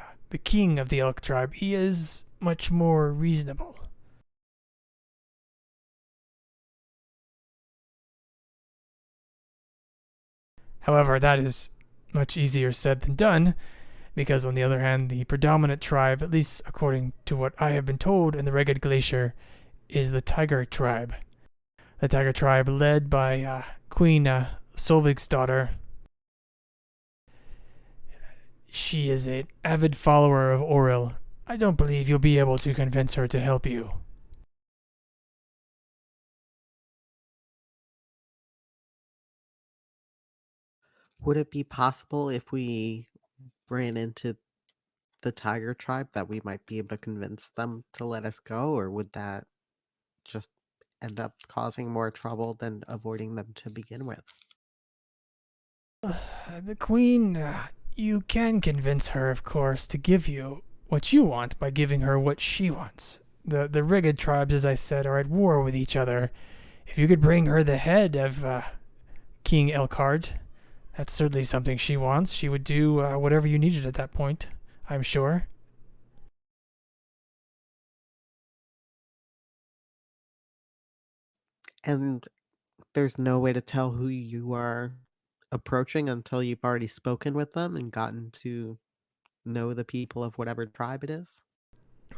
king of the elk tribe. He is much more reasonable. However, that is much easier said than done, because on the other hand, the predominant tribe, at least according to what I have been told in the Reged Glacier, is the Tiger tribe. The Tiger tribe led by Queen Solvig's daughter. She is an avid follower of Oril. I don't believe you'll be able to convince her to help you. Would it be possible if we ran into the Tiger tribe that we might be able to convince them to let us go, or would that just end up causing more trouble than avoiding them to begin with? The queen, you can convince her, of course, to give you what you want by giving her what she wants. The Reged tribes, as I said, are at war with each other. If you could bring her the head of King Elkhard, that's certainly something she wants. She would do whatever you needed at that point, I'm sure. And there's no way to tell who you are approaching until you've already spoken with them and gotten to know the people of whatever tribe it is?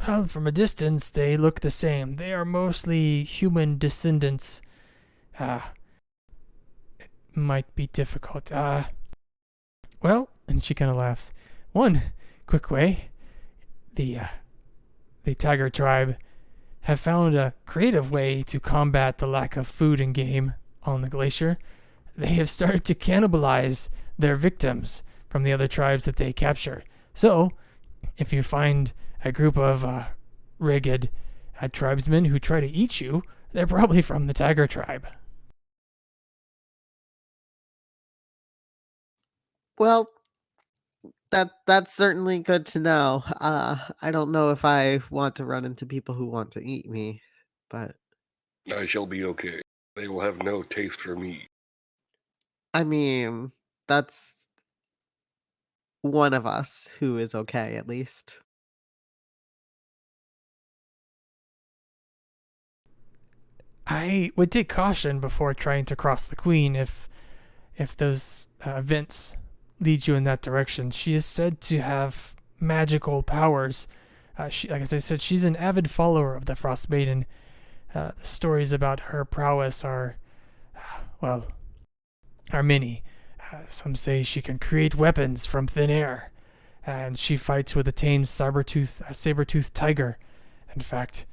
Well, from a distance, they look the same. They are mostly human descendants. It might be difficult. Well, and she kind of laughs. One quick way. The Tiger tribe have found a creative way to combat the lack of food and game on the glacier. They have started to cannibalize their victims from the other tribes that they capture. So, if you find a group of Reged tribesmen who try to eat you, they're probably from the Tiger tribe. Well, That's certainly good to know. I don't know if I want to run into people who want to eat me, but I shall be okay. They will have no taste for me. I mean, that's one of us who is okay, at least. I would take caution before trying to cross the queen if those events lead you in that direction. She is said to have magical powers. Like as I said, she's an avid follower of the Frost Maiden. The stories about her prowess well, are many. Some say she can create weapons from thin air, and she fights with a tamed saber-toothed tiger. In fact,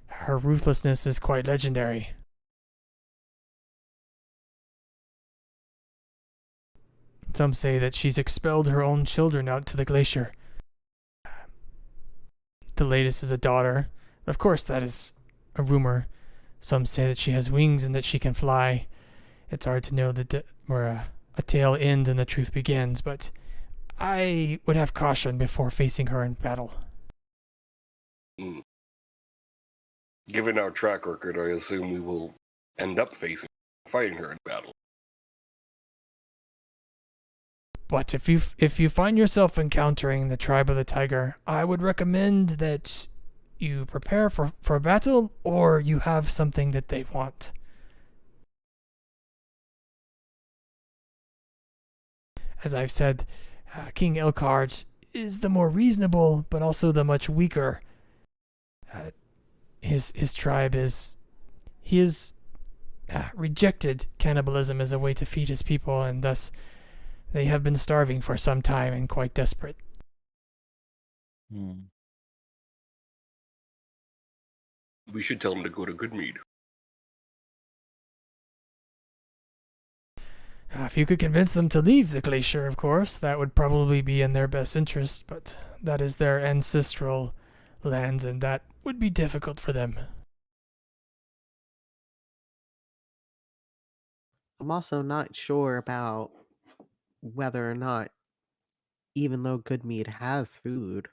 her ruthlessness is quite legendary. Some say that she's expelled her own children out to the glacier. The latest is a daughter. Of course, that is a rumor. Some say that she has wings and that she can fly. It's hard to know where a tale ends and the truth begins, but I would have caution before facing her in battle. Given our track record, I assume we will end up fighting her in battle. But if you find yourself encountering the tribe of the tiger, I would recommend that you prepare for a battle, or you have something that they want. As I've said, King Elkhart is the more reasonable, but also the much weaker. His tribe is rejected cannibalism as a way to feed his people, and thus they have been starving for some time and quite desperate. We should tell them to go to Goodmead. If you could convince them to leave the glacier, of course, that would probably be in their best interest, but that is their ancestral lands, and that would be difficult for them. I'm also not sure about whether or not, even though Goodmead has food,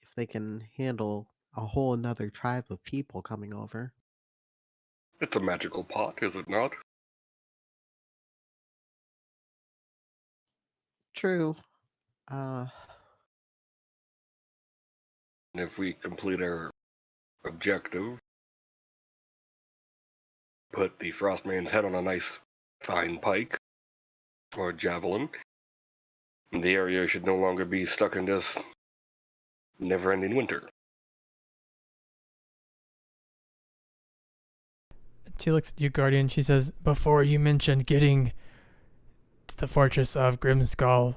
if they can handle a whole another tribe of people coming over. It's a magical pot, is it not? True. And if we complete our objective, put the Frostman's head on a nice fine pike or javelin, the area should no longer be stuck in this never-ending winter. She looks at you, Guardian. She says, before you mentioned getting to the fortress of Grimskull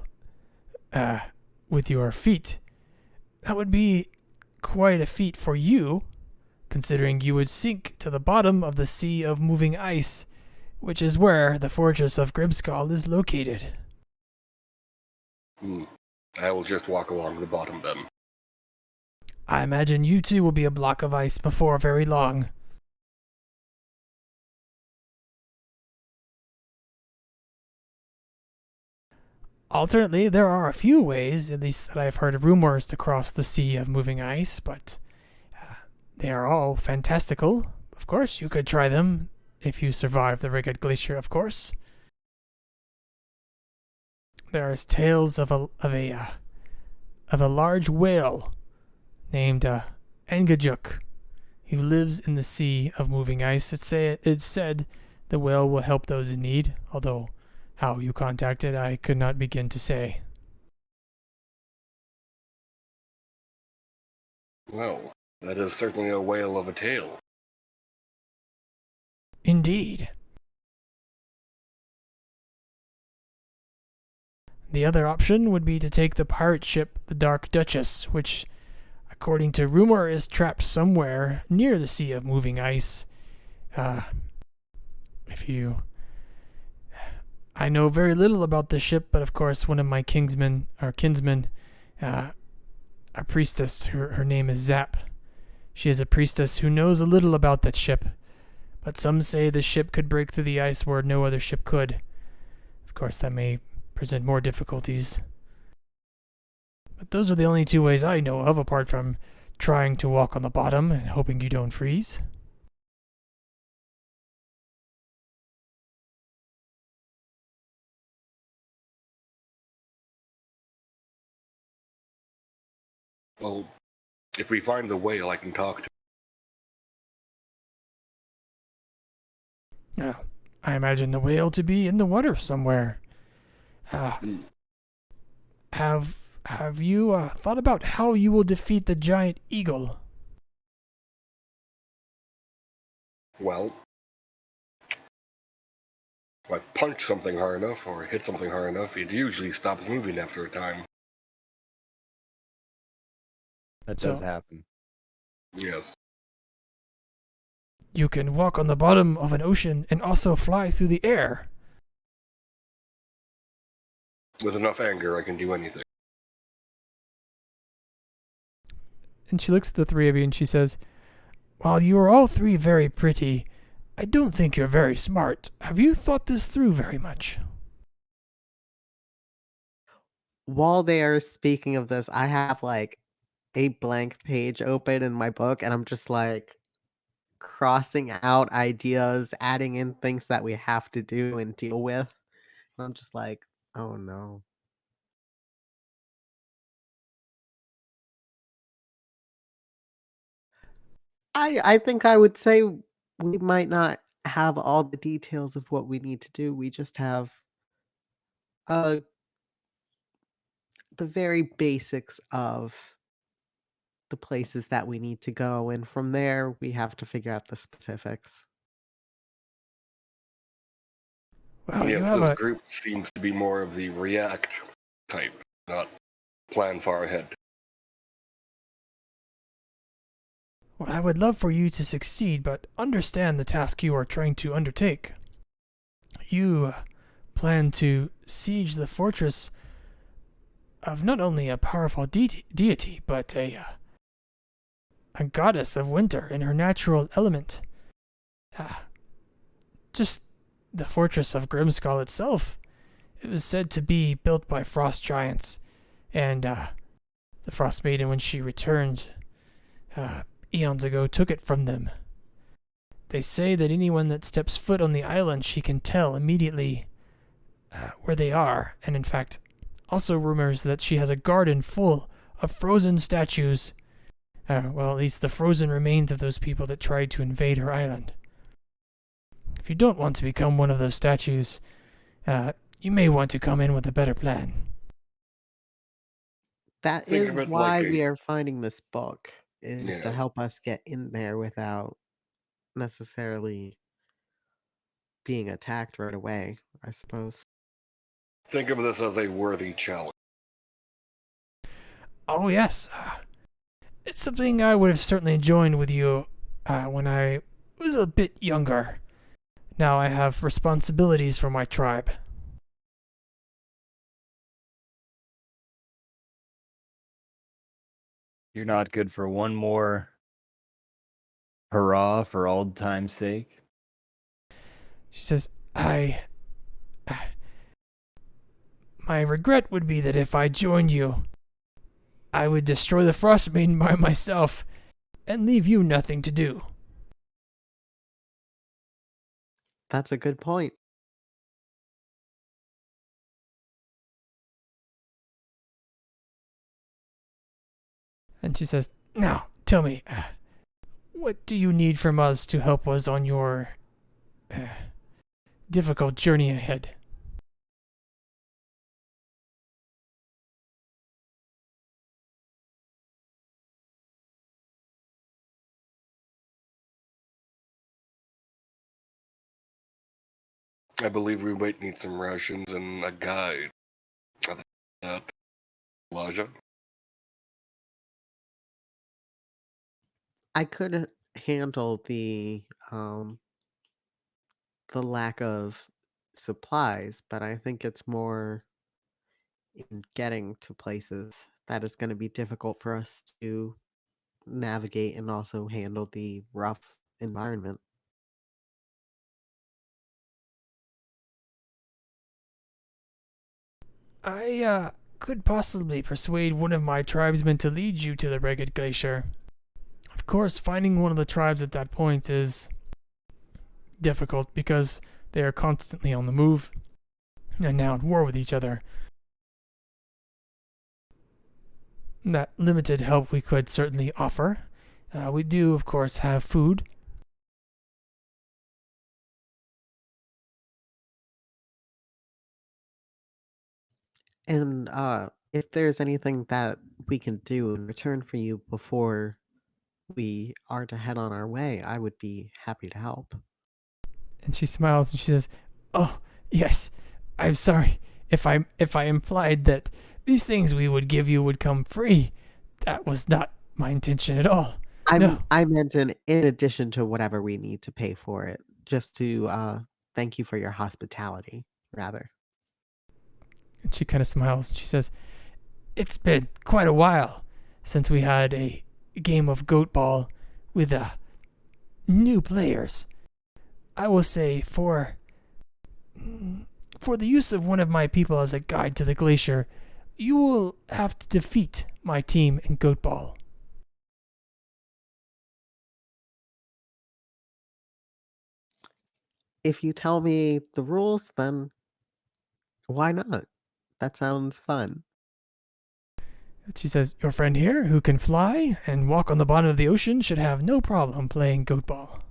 with your feet, that would be quite a feat for you, considering you would sink to the bottom of the Sea of Moving Ice, which is where the fortress of Grimskull is located. I will just walk along the bottom then. I imagine you too will be a block of ice before very long. Alternately, there are a few ways, at least that I've heard of rumors, to cross the Sea of Moving Ice, but they are all fantastical. Of course, you could try them if you survive the Rigid Glacier, of course. There is tales of a large whale named Engajuk, who lives in the Sea of Moving Ice. It's said the whale will help those in need, although how you contact it, I could not begin to say. Well, that is certainly a whale of a tale. Indeed. The other option would be to take the pirate ship, the Dark Duchess, which, according to rumor, is trapped somewhere near the Sea of Moving Ice. I know very little about the ship, but of course one of my kinsmen, a priestess, her name is Zap. She is a priestess who knows a little about that ship, but some say the ship could break through the ice where no other ship could. Of course, that may present more difficulties. But those are the only two ways I know of, apart from trying to walk on the bottom and hoping you don't freeze. Well, if we find the whale, I can talk to. I imagine the whale to be in the water somewhere. Uh, Hmm. have you thought about how you will defeat the giant eagle? Well, if I punch something hard enough or hit something hard enough, it usually stops moving after a time. That So- does happen. Yes. You can walk on the bottom of an ocean and also fly through the air. With enough anger, I can do anything. And she looks at the three of you and she says, "While you are all three very pretty, I don't think you're very smart. Have you thought this through very much?" While they are speaking of this, I have like a blank page open in my book, and I'm just like crossing out ideas, adding in things that we have to do and deal with. And I'm just like, oh no. I think I would say we might not have all the details of what we need to do. We just have uh the very basics of the places that we need to go, and from there we have to figure out the specifics. Well, you Yes, have this a group seems to be more of the react type, not plan far ahead. Well, I would love for you to succeed, but understand the task you are trying to undertake. You plan to siege the fortress of not only a powerful deity, but a goddess of winter in her natural element. Uh, just the fortress of Grimskull itself. It was said to be built by frost giants, and the Frost Maiden, when she returned eons ago, took it from them. They say that anyone that steps foot on the island, she can tell immediately where they are, and in fact, also rumors that she has a garden full of frozen statues. Well, at least the frozen remains of those people that tried to invade her island. If you don't want to become one of those statues, you may want to come in with a better plan. That Think is of it why like we a are finding this book, is to yes. help us get in there without necessarily being attacked right away, I suppose. Think of this as a worthy challenge. Oh, yes. It's something I would have certainly joined with you when I was a bit younger. Now I have responsibilities for my tribe. You're not good for one more hurrah for old time's sake? She says, My regret would be that if I joined you, I would destroy the Frost Maiden by myself and leave you nothing to do. That's a good point. And she says, Now, tell me, what do you need from us to help us on your difficult journey ahead? I believe we might need some rations and a guide. Other than that, Elijah. I could handle the lack of supplies, but I think it's more in getting to places that is going to be difficult for us to navigate and also handle the rough environment. I could possibly persuade one of my tribesmen to lead you to the Ragged Glacier. Of course, finding one of the tribes at that point is difficult because they are constantly on the move and now at war with each other. That limited help we could certainly offer. We do, of course, have food. And if there's anything that we can do in return for you before we are to head on our way, I would be happy to help. And she smiles and she says, "Oh, yes. I'm sorry if I implied that these things we would give you would come free. That was not my intention at all. No." I meant in addition to whatever we need to pay for it, just to thank you for your hospitality, rather. And she kind of smiles and she says, "It's been quite a while since we had a game of goatball with new players. I will say for the use of one of my people as a guide to the glacier, you will have to defeat my team in goatball." If you tell me the rules, then why not? That sounds fun. She says, "Your friend here, who can fly and walk on the bottom of the ocean, should have no problem playing goatball."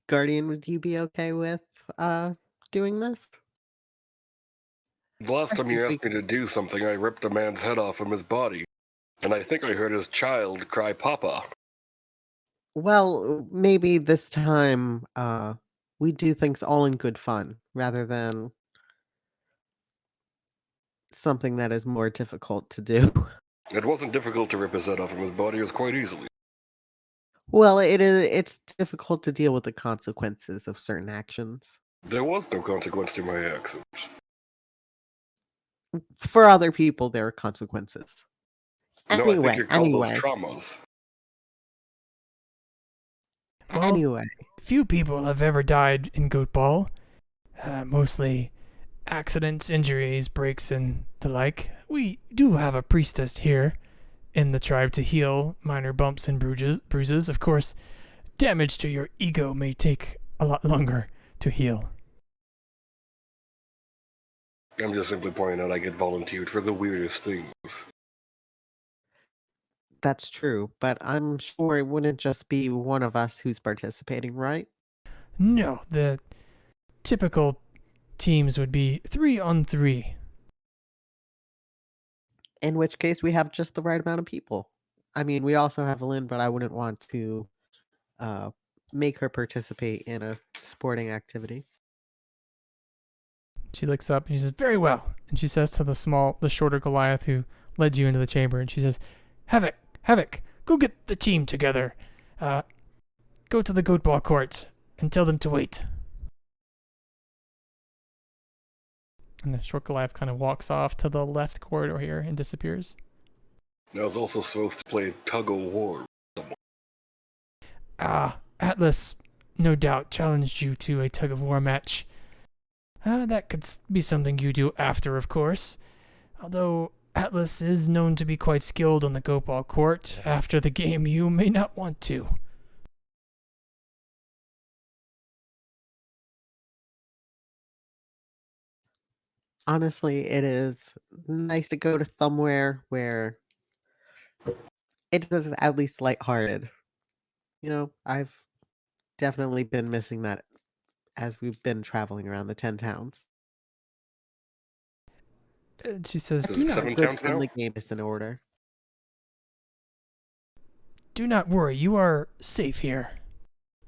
Guardian, would you be okay with doing this? The last I time think you we asked me to do something, I ripped a man's head off from his body. And I think I heard his child cry Papa. Well, maybe this time we do things all in good fun rather than something that is more difficult to do. It wasn't difficult to rip his head off from his body, it was quite easily. Well, it's difficult to deal with the consequences of certain actions. There was no consequence to my actions. For other people, there are consequences. No, I think you call those Anyway, traumas. Well, anyway. few people have ever died in goatball. Mostly accidents, injuries, breaks, and the like. We do have a priestess here in the tribe to heal minor bumps and bruises. Of course, damage to your ego may take a lot longer to heal. I'm just simply pointing out I get volunteered for the weirdest things. That's true, but I'm sure it wouldn't just be one of us who's participating, right? No, the typical teams would be 3-on-3. In which case, we have just the right amount of people. I mean, we also have Lynn, but I wouldn't want to make her participate in a sporting activity. She looks up and she says, "Very well." And she says to the shorter Goliath who led you into the chamber, and she says, Havoc, go get the team together. Go to the goatball court and tell them to wait." And the short Goliath kind of walks off to the left corridor here and disappears. I was also supposed to play tug of war. Atlas, no doubt, challenged you to a tug of war match. That could be something you do after, of course. Although Atlas is known to be quite skilled on the goatball court, after the game you may not want to. Honestly, it is nice to go to somewhere where it is at least lighthearted. I've definitely been missing that as we've been traveling around the 10 towns. She says, Is "Do it not, 7 Good towns now? friendly game is in order. do not worry, you are safe here.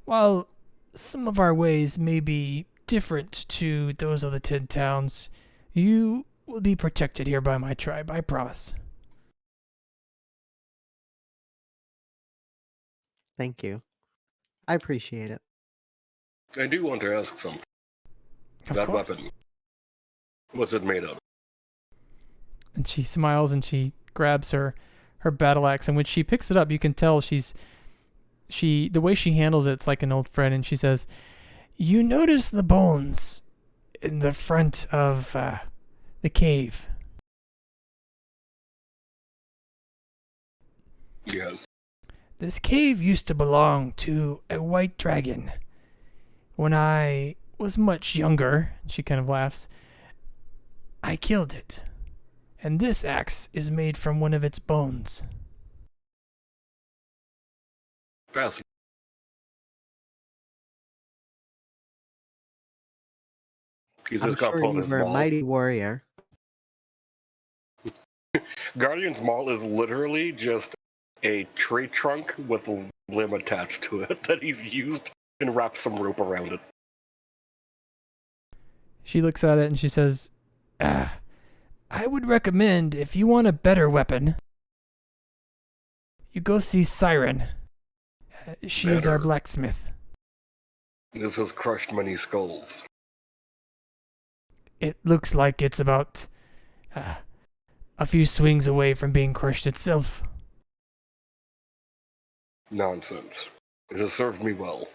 While some of our ways may be different to those of the 10 towns, you will be protected here by my tribe, I promise." Thank you. I appreciate it. I do want to ask something. Of That course. weapon. What's it made of? And she smiles and she grabs her her battle axe, and when she picks it up, you can tell the way she handles it's like an old friend, and she says, "You notice the bones in the front of the cave?" Yes. "This cave used to belong to a white dragon. When I was much younger," she kind of laughs, "I killed it. And this axe is made from one of its bones." Fascinating. He's I'm just got to sure pull you this were a maul. mighty warrior. Guardian's Maul is literally just a tree trunk with a limb attached to it that he's used and wrapped some rope around it. She looks at it and she says, "I would recommend, if you want a better weapon, you go see Siren. She is our Better. blacksmith. This has crushed many skulls. It looks like it's about a few swings away from being crushed itself." Nonsense. It has served me well.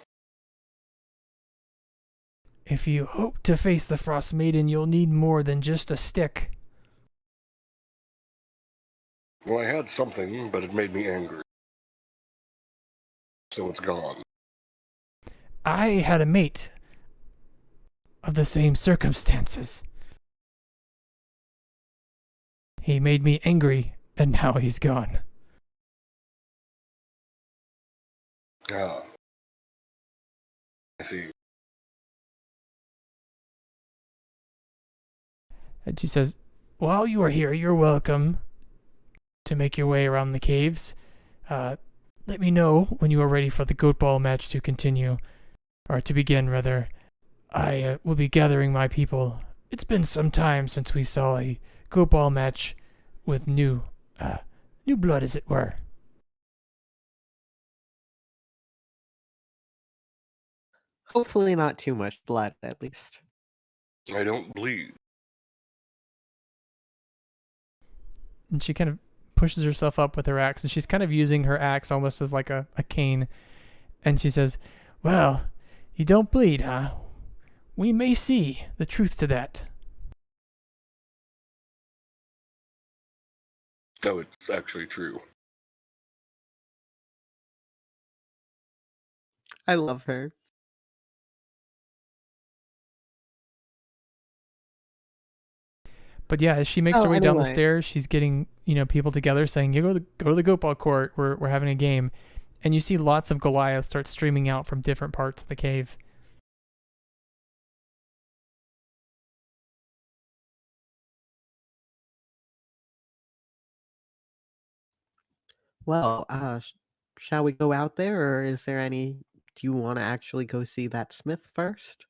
"If you hope to face the Frost Maiden, you'll need more than just a stick." Well, I had something, but it made me angry. So it's gone. "I had a mate of the same circumstances. He made me angry, and now he's gone." Ah. I see. And she says, "While you are here, you're welcome to make your way around the caves. Let me know when you are ready for the goatball match to continue, or to begin, rather. I will be gathering my people. It's been some time since we saw a goatball match with new blood, as it were." Hopefully not too much blood, at least. I don't bleed. And she kind of pushes herself up with her axe, and she's kind of using her axe almost as like a cane. And she says, "Well, you don't bleed, huh? We may see the truth to that." No, it's actually true. I love her. But yeah, as she makes her way down the Anyway. stairs, she's getting, people together saying, "You go to the goatball court. We're having a game." And you see lots of Goliath start streaming out from different parts of the cave. Well, shall we go out there, or is there any? Do you want to actually go see that smith first?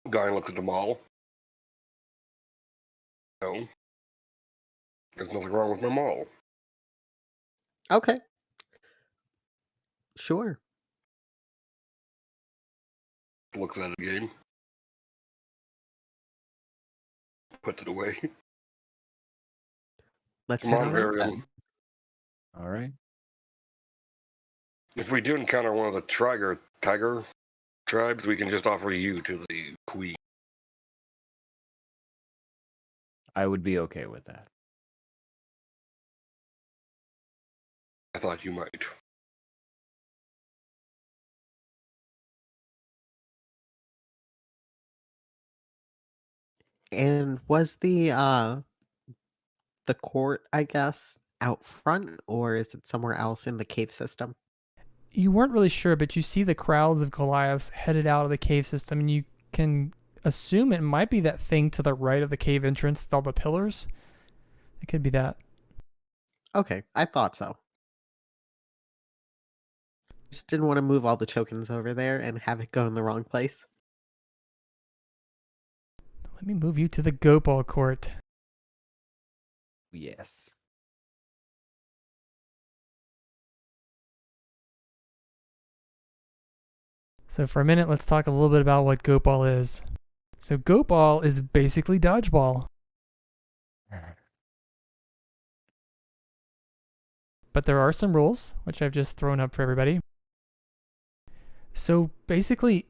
Guy looks at the mall. No. There's nothing wrong with my mall. Okay. Sure. Looks at it again. Puts it away. Let's Come head on, on out Varian. then. All right. If we do encounter one of the tiger tribes, we can just offer you to the queen. I would be okay with that. I thought you might. And was the court, I guess, out front, or is it somewhere else in the cave system? You weren't really sure, but you see the crowds of Goliaths headed out of the cave system, and you can assume it might be that thing to the right of the cave entrance with all the pillars. It could be that. Okay, I thought so. Just didn't want to move all the tokens over there and have it go in the wrong place. Let me move you to the goatball court. Yes. So for a minute, let's talk a little bit about what goatball is. So goatball is basically dodgeball. but there are some rules, which I've just thrown up for everybody. So basically,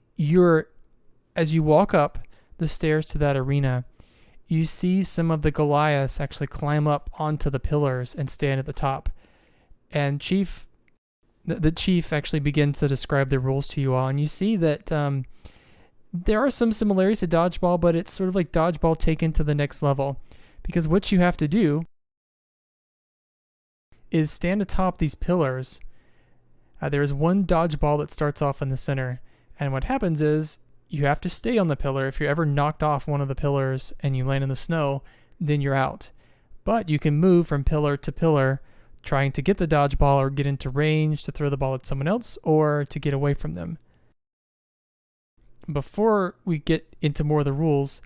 as you walk up the stairs to that arena, you see some of the Goliaths actually climb up onto the pillars and stand at the top. And the chief actually begins to describe the rules to you all, and you see that there are some similarities to dodgeball, but it's sort of like dodgeball taken to the next level, because what you have to do is stand atop these pillars. There is one dodgeball that starts off in the center, and what happens is you have to stay on the pillar. If you're ever knocked off one of the pillars and you land in the snow, then you're out. But you can move from pillar to pillar, trying to get the dodgeball or get into range to throw the ball at someone else or to get away from them. Before we get into more of the rules,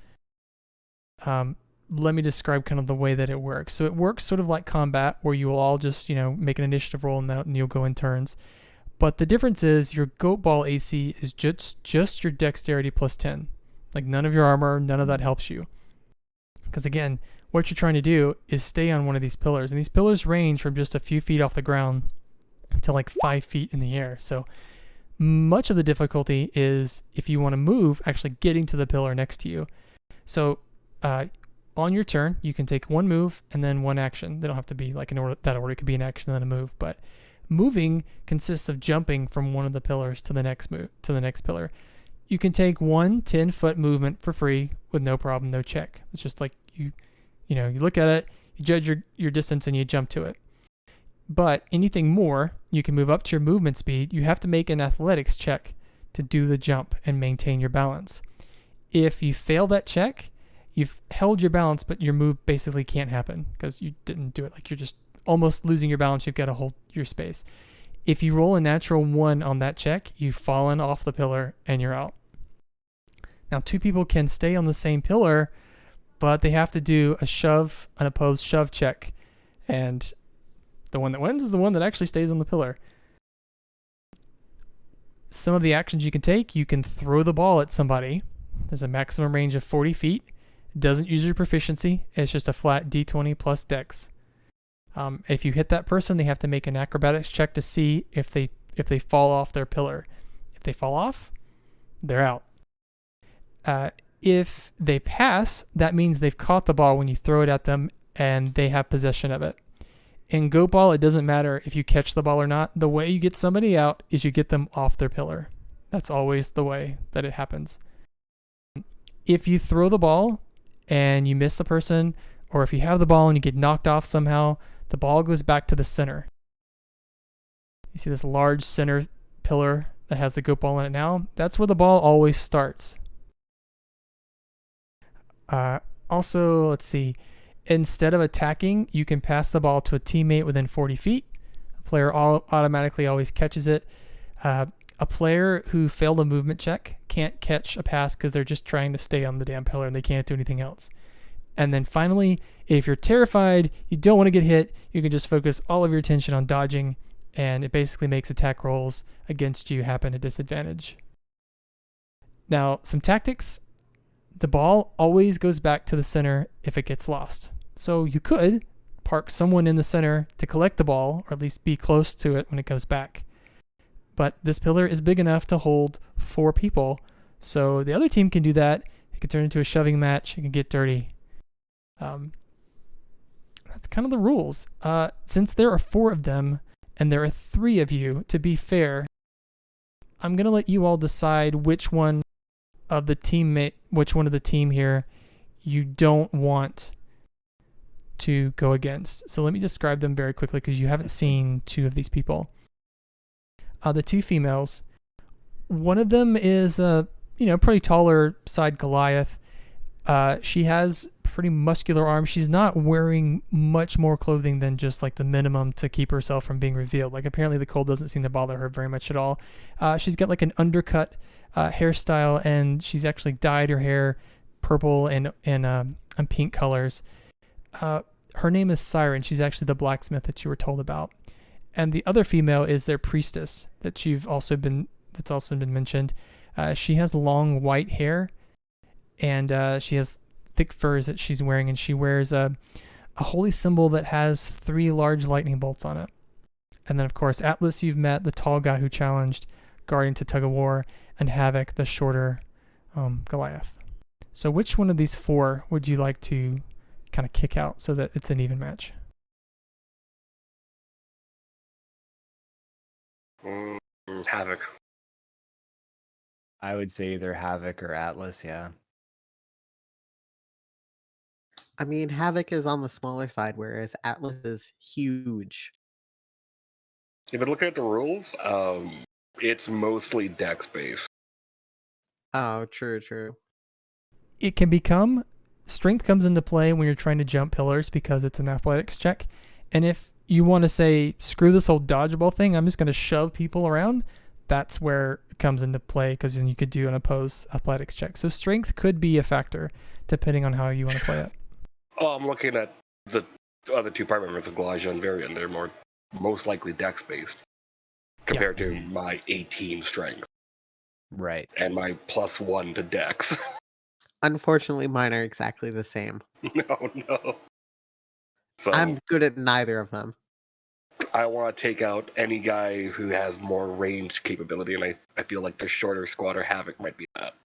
let me describe kind of the way that it works. So it works sort of like combat, where you will all just, make an initiative roll and you'll go in turns. But the difference is your goatball AC is just your dexterity plus 10. Like none of your armor, none of that helps you. Because again, what you're trying to do is stay on one of these pillars. And these pillars range from just a few feet off the ground to like 5 feet in the air. So much of the difficulty is if you want to move, actually getting to the pillar next to you. So on your turn, you can take one move and then one action. They don't have to be like that order. It could be an action and then a move. But moving consists of jumping from one of the pillars to the next pillar. You can take one 10-foot movement for free with no problem, no check. It's just like you look at it, you judge your distance, and you jump to it. But anything more, you can move up to your movement speed. You have to make an athletics check to do the jump and maintain your balance. If you fail that check, you've held your balance, but your move basically can't happen because you didn't do it. Like you're just almost losing your balance. You've got to hold your space. If you roll a natural 1 on that check, you've fallen off the pillar and you're out. Now, 2 people can stay on the same pillar, but they have to do an opposed shove check. And the one that wins is the one that actually stays on the pillar. Some of the actions you can take, you can throw the ball at somebody. There's a maximum range of 40 feet. It doesn't use your proficiency. It's just a flat D20 plus dex. If you hit that person, they have to make an acrobatics check to see if they fall off their pillar. If they fall off, they're out. If they pass, that means they've caught the ball when you throw it at them and they have possession of it. In goatball, it doesn't matter if you catch the ball or not. The way you get somebody out is you get them off their pillar. That's always the way that it happens. If you throw the ball and you miss the person, or if you have the ball and you get knocked off somehow, the ball goes back to the center. You see this large center pillar that has the goatball in it now? That's where the ball always starts. Also, let's see. Instead of attacking, you can pass the ball to a teammate within 40 feet. A player automatically always catches it. A player who failed a movement check can't catch a pass because they're just trying to stay on the damn pillar and they can't do anything else. And then finally, if you're terrified, you don't want to get hit, you can just focus all of your attention on dodging, and it basically makes attack rolls against you happen at disadvantage. Now, some tactics. The ball always goes back to the center if it gets lost. So you could park someone in the center to collect the ball, or at least be close to it when it goes back. But this pillar is big enough to hold 4 people, so the other team can do that. It can turn into a shoving match. It can get dirty. That's kind of the rules. Since there are 4 of them, and there are 3 of you, to be fair, I'm going to let you all decide which one of the team here you don't want to go against. So let me describe them very quickly because you haven't seen 2 of these people. The 2 females, one of them is a pretty taller side Goliath. She has pretty muscular arms. She's not wearing much more clothing than just like the minimum to keep herself from being revealed. Like apparently the cold doesn't seem to bother her very much at all. She's got like an undercut hairstyle, and she's actually dyed her hair purple and pink colors. Her name is Siren. She's actually the blacksmith that you were told about. And the other female is their priestess that's also been mentioned. She has long white hair, and she has thick furs that she's wearing, and she wears a holy symbol that has 3 large lightning bolts on it. And then, of course, Atlas, you've met, the tall guy who challenged Guardian to tug of war, and Havoc, the shorter Goliath. So which one of these four would you like to kind of kick out so that it's an even match? Havoc. I would say either Havoc or Atlas, yeah. I mean, Havoc is on the smaller side, whereas Atlas is huge. If you look at the rules, it's mostly dex based. Oh, true. It can become, strength comes into play when you're trying to jump pillars because it's an athletics check. And if you want to say, screw this whole dodgeball thing, I'm just going to shove people around, that's where it comes into play, because then you could do an opposed athletics check. So strength could be a factor depending on how you want to play it. Oh, I'm looking at the other two part members of Goliath and Varian. They're most likely dex based compared to my 18 strength. Right. And my +1 to dex. Unfortunately, mine are exactly the same. No. So I'm good at neither of them. I want to take out any guy who has more range capability, and I feel like the shorter squatter Havoc might be that.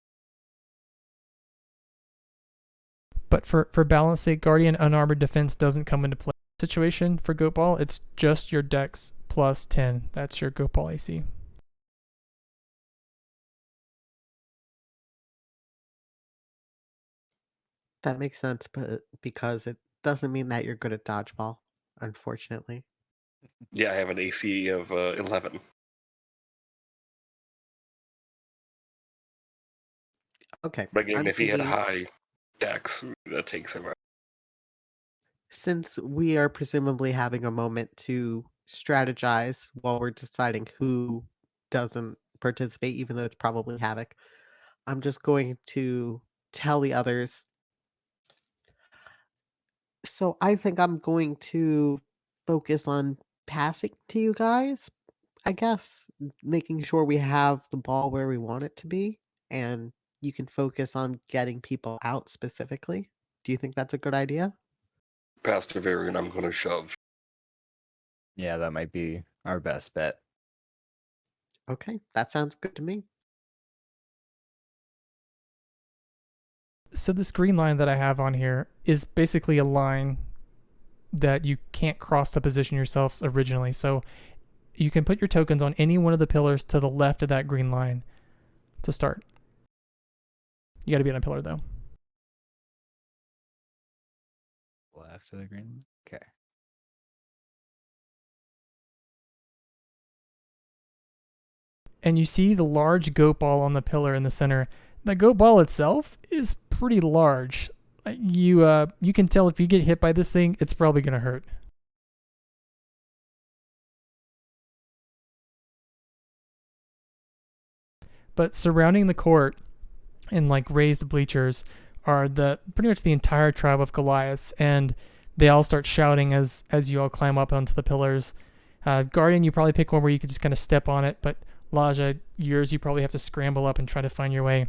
But for balance sake, Guardian unarmored defense doesn't come into play. Situation for goatball, it's just your dex plus 10. That's your goatball AC. That makes sense, but because it doesn't mean that you're good at dodgeball, unfortunately. Yeah, I have an AC of 11. Okay. But again, I'm if he had a thinking, high dex, that takes him out. since we are presumably having a moment to strategize while we're deciding who doesn't participate, even though it's probably Havoc, I'm just going to tell the others. So I think I'm going to focus on passing to you guys, I guess, making sure we have the ball where we want it to be, and you can focus on getting people out specifically. Do you think that's a good idea? Past Varian, I'm going to shove. Yeah, that might be our best bet. Okay, that sounds good to me. So this green line that I have on here is basically a line that you can't cross to position yourselves originally. So you can put your tokens on any one of the pillars to the left of that green line to start. You got to be on a pillar though. Left of the green. Okay. And you see the large goat ball on the pillar in the center. The goat ball itself is pretty large. You can tell if you get hit by this thing, it's probably gonna hurt. But surrounding the court in like raised bleachers are the pretty much the entire tribe of Goliaths, and they all start shouting as you all climb up onto the pillars. Guardian, you probably pick one where you could just kind of step on it, but Laja, yours you probably have to scramble up and try to find your way.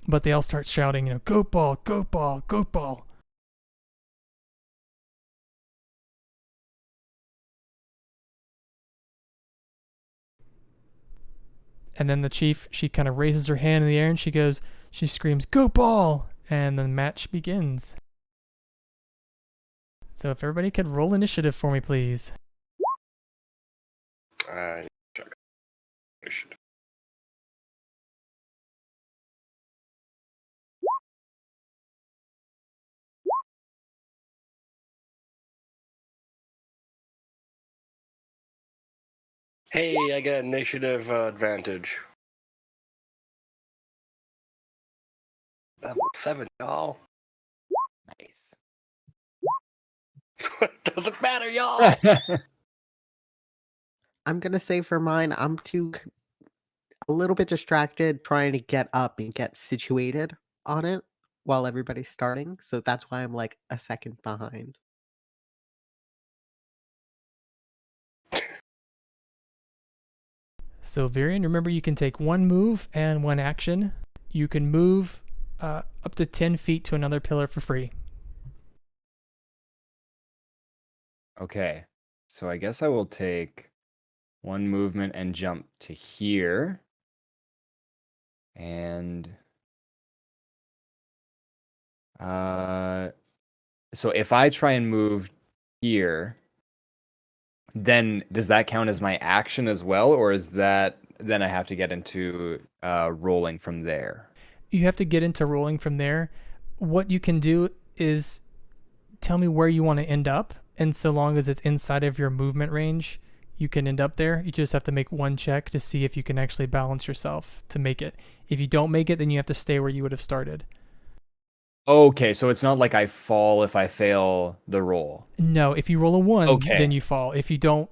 But they all start shouting, goat ball, goat ball, goat ball. And then the chief, she kind of raises her hand in the air and she screams, goat ball! And the match begins. So if everybody could roll initiative for me, please. Check. Initiative. Hey, I got initiative advantage. Level 7, y'all. Nice. Doesn't matter, y'all. I'm gonna say for mine, I'm a little bit distracted trying to get up and get situated on it while everybody's starting. So that's why I'm like a second behind. So Varian, remember you can take one move and one action. You can move up to 10 feet to another pillar for free. Okay. So I guess I will take one movement and jump to here. And so if I try and move here, then does that count as my action as well, or is that then I have to get into rolling from there? You have to get into rolling from there. What you can do is tell me where you want to end up, and so long as it's inside of your movement range, you can end up there. You just have to make one check to see if you can actually balance yourself to make it. If you don't make it, then you have to stay where you would have started. Okay, so it's not like I fall if I fail the roll. No, if you roll a 1, Okay. then you fall. If you don't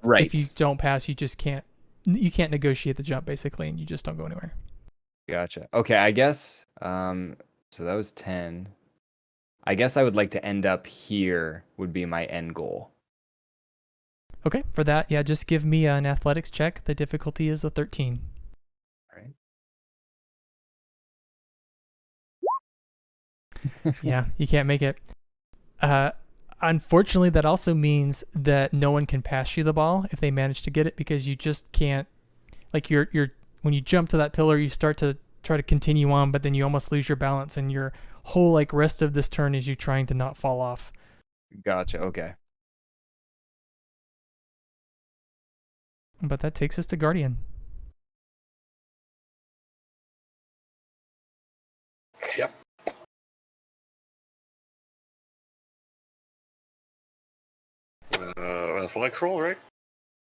pass, you just can't negotiate the jump basically, and you just don't go anywhere. Gotcha. Okay, I guess so that was 10. I guess I would like to end up here would be my end goal. Okay, for that, yeah, just give me an athletics check. The difficulty is a 13. All right. Yeah, you can't make it. Unfortunately, that also means that no one can pass you the ball if they manage to get it, because you just can't, like you're when you jump to that pillar, you start to try to continue on, but then you almost lose your balance, and your whole like rest of this turn is you trying to not fall off. Gotcha. Okay. But that takes us to Guardian. Yep. Athletics roll, right?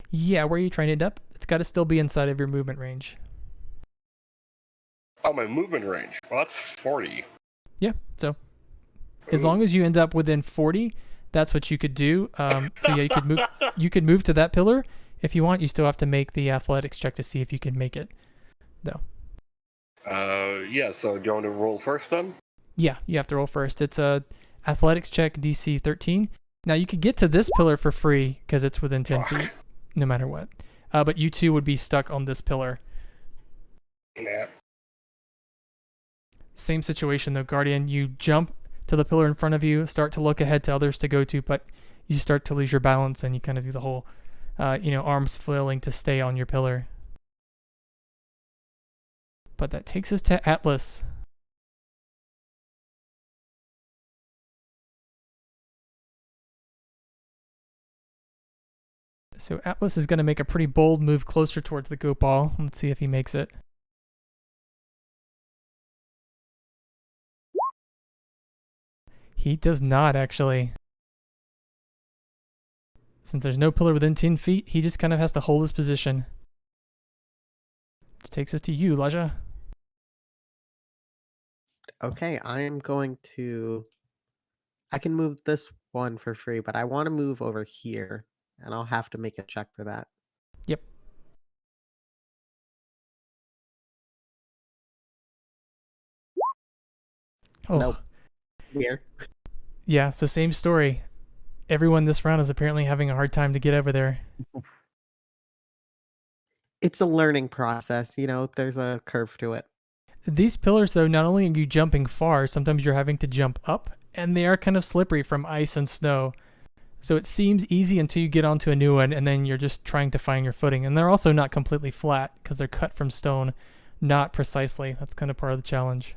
Yeah, where are you trying to end up? It's got to still be inside of your movement range. Oh, my movement range. Well, that's 40. Yeah, so as long as you end up within 40, that's what you could do. So yeah, you could move. You could move to that pillar if you want. You still have to make the athletics check to see if you can make it, though. Yeah. So do you want to roll first then? Yeah, you have to roll first. It's a athletics check DC 13. Now you could get to this pillar for free because it's within 10 feet, no matter what. But you two would be stuck on this pillar. Yeah. Same situation though, Guardian. You jump to the pillar in front of you, start to look ahead to others to go to, but you start to lose your balance and you kind of do the whole, arms flailing to stay on your pillar. But that takes us to Atlas. So Atlas is going to make a pretty bold move closer towards the goat ball. Let's see if he makes it. He does not, actually. Since there's no pillar within 10 feet, he just kind of has to hold his position. Which takes us to you, Laja. Okay, I'm going to. I can move this one for free, but I want to move over here, and I'll have to make a check for that. Yep. Oh. Nope. Here. Yeah, so same story. Everyone this round is apparently having a hard time to get over there. It's a learning process, there's a curve to it. These pillars, though, not only are you jumping far, sometimes you're having to jump up, and they are kind of slippery from ice and snow. So it seems easy until you get onto a new one, and then you're just trying to find your footing. And they're also not completely flat, because they're cut from stone, not precisely. That's kind of part of the challenge.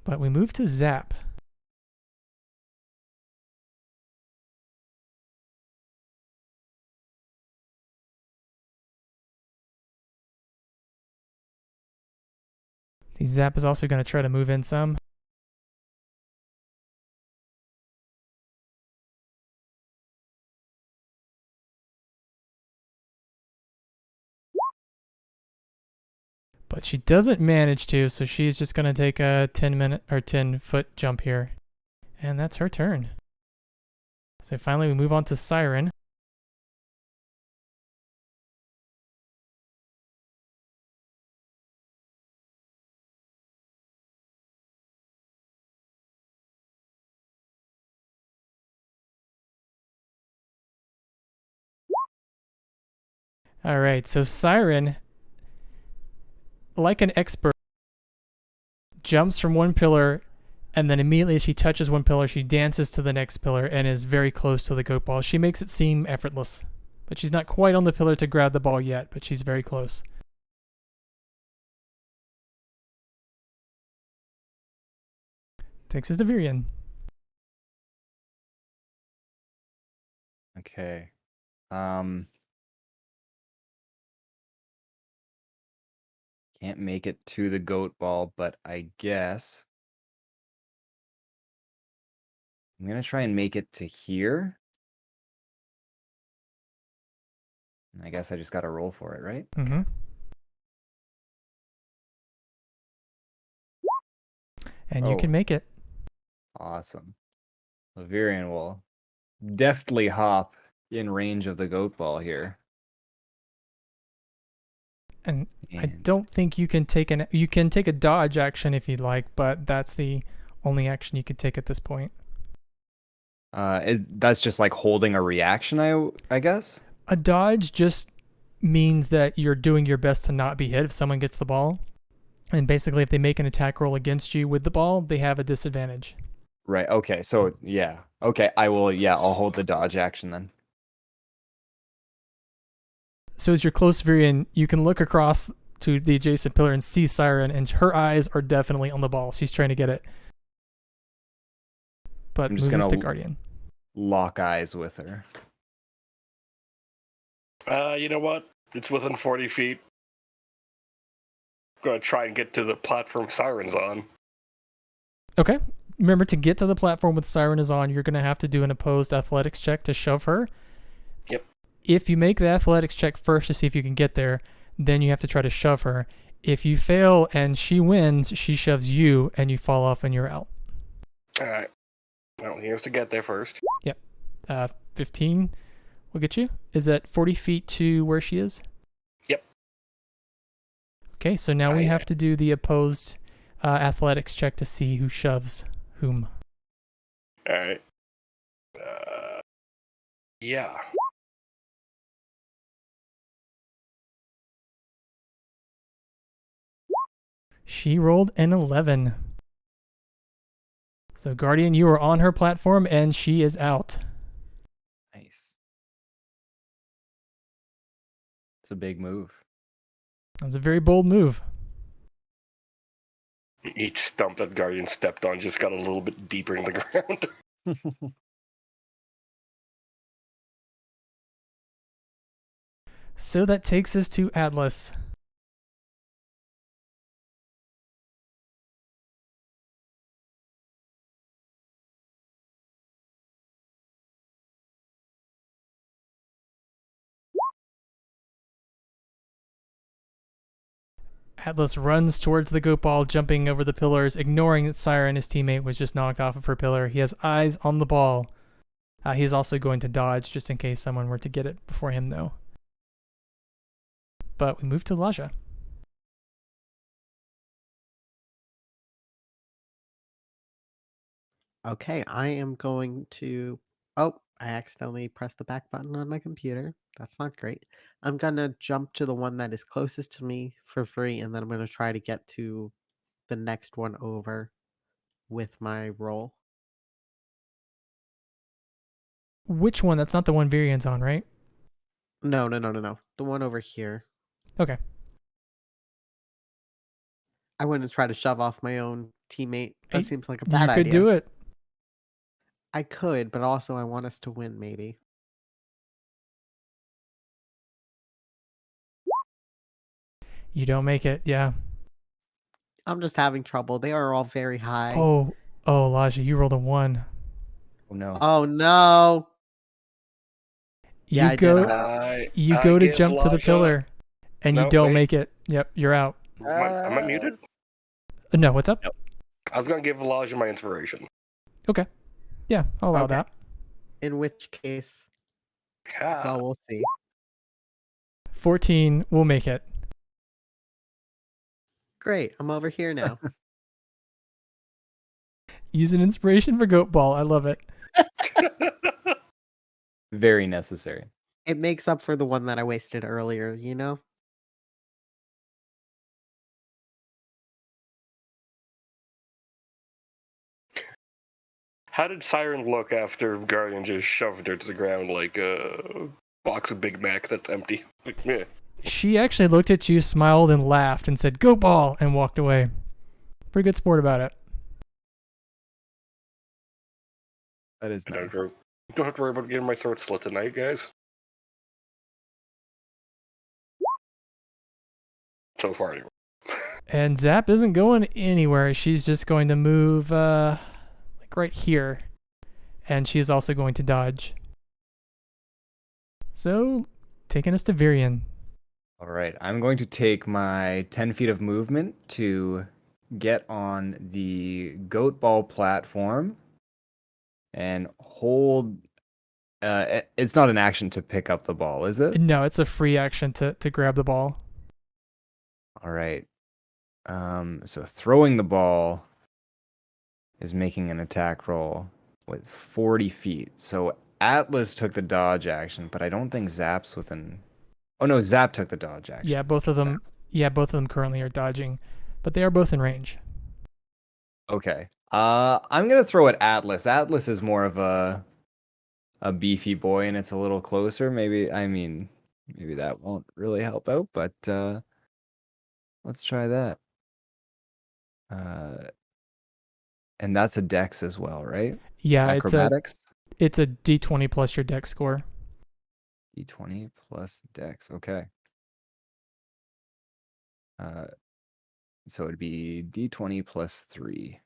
But we move to Zap. The Zap is also going to try to move in some. But she doesn't manage to, so she's just going to take a 10-foot jump here. And that's her turn. So finally we move on to Siren. All right, so Siren, like an expert, jumps from one pillar And then immediately as she touches one pillar, she dances to the next pillar and is very close to the goat ball. She makes it seem effortless. But she's not quite on the pillar to grab the ball yet, but she's very close. Takes us to Virion. Okay. Can't make it to the goat ball, but I guess I'm gonna try and make it to here. I guess I just gotta roll for it, right? Mm-hmm. And you Oh. can make it. Awesome. Lavirian will deftly hop in range of the goat ball here. And I don't think you can take you can take a dodge action if you'd like, but that's the only action you could take at this point. That's just like holding a reaction, I guess? A dodge just means that you're doing your best to not be hit if someone gets the ball. And basically if they make an attack roll against you with the ball, they have a disadvantage. Right. Okay. So yeah. Okay. I'll hold the dodge action then. So as you're close to Virion, you can look across to the adjacent pillar and see Siren, and her eyes are definitely on the ball. She's trying to get it. But I'm just moves gonna to Guardian. Lock eyes with her. You know what? It's within 40 feet. I'm gonna try and get to the platform Siren's on. Okay. Remember, to get to the platform with Siren is on, you're going to have to do an opposed athletics check to shove her. Yep. If you make the athletics check first to see if you can get there, then you have to try to shove her. If you fail and she wins, she shoves you and you fall off and you're out. Alright. Well, he has to get there first. Yep. 15 will get you. Is that 40 feet to where she is? Yep. Okay, so now we have to do the opposed athletics check to see who shoves whom. Alright. Yeah. She rolled an 11. So, Guardian, you are on her platform and she is out. Nice. It's a big move. That's a very bold move. Each stump that Guardian stepped on just got a little bit deeper in the ground. So that takes us to Atlas. Atlas runs towards the goat ball, jumping over the pillars, ignoring that Siren, his teammate, was just knocked off of her pillar. He has eyes on the ball. He's also going to dodge just in case someone were to get it before him, though. But we move to Laja. Okay, I am going to... Oh, I accidentally pressed the back button on my computer. That's not great. I'm going to jump to the one that is closest to me for free, and then I'm going to try to get to the next one over with my roll. Which one? That's not the one Virion's on, right? No. The one over here. Okay. I wouldn't try to shove off my own teammate. That seems like a bad idea. You could do it. I could, but also I want us to win, maybe. You don't make it, yeah. I'm just having trouble. They are all very high. Oh, Laja, you rolled a 1. Oh no. Oh no. Yeah, I go to jump to the pillar, and you don't make it. Yep, you're out. Am I muted? No, what's up? Nope. I was going to give Elijah my inspiration. Okay. Yeah, I'll allow that. In which case, Yeah. well, we'll see. 14 will make it. Great, I'm over here now. Use an inspiration for goat ball. I love it. Very necessary. It makes up for the one that I wasted earlier, you know? How did Siren look after Guardian just shoved her to the ground like a box of Big Mac that's empty? Like, meh. She actually looked at you, smiled, and laughed, and said, "Goat ball," and walked away. Pretty good sport about it. That is I nice. don't have to worry about getting my throat slit tonight, guys. So far, anyway. And Zap isn't going anywhere. She's just going to move like right here. And she's also going to dodge. So, taking us to Virion. All right, I'm going to take my 10 feet of movement to get on the goat ball platform and hold. It's not an action to pick up the ball, is it? No, it's a free action to grab the ball. All right. So throwing the ball is making an attack roll with 40 feet. So Atlas took the dodge action, but I don't think Zap's within. Oh no, Zap took the dodge action. Yeah, both of them. Yeah, both of them currently are dodging, but they are both in range. Okay. I'm gonna throw at Atlas. Atlas is more of a beefy boy, and it's a little closer. Maybe that won't really help out, but let's try that. And that's a dex as well, right? Yeah, Acrobatics. it's a D20 plus your dex score. D20 plus dex. Okay. So it'd be D20 plus 3.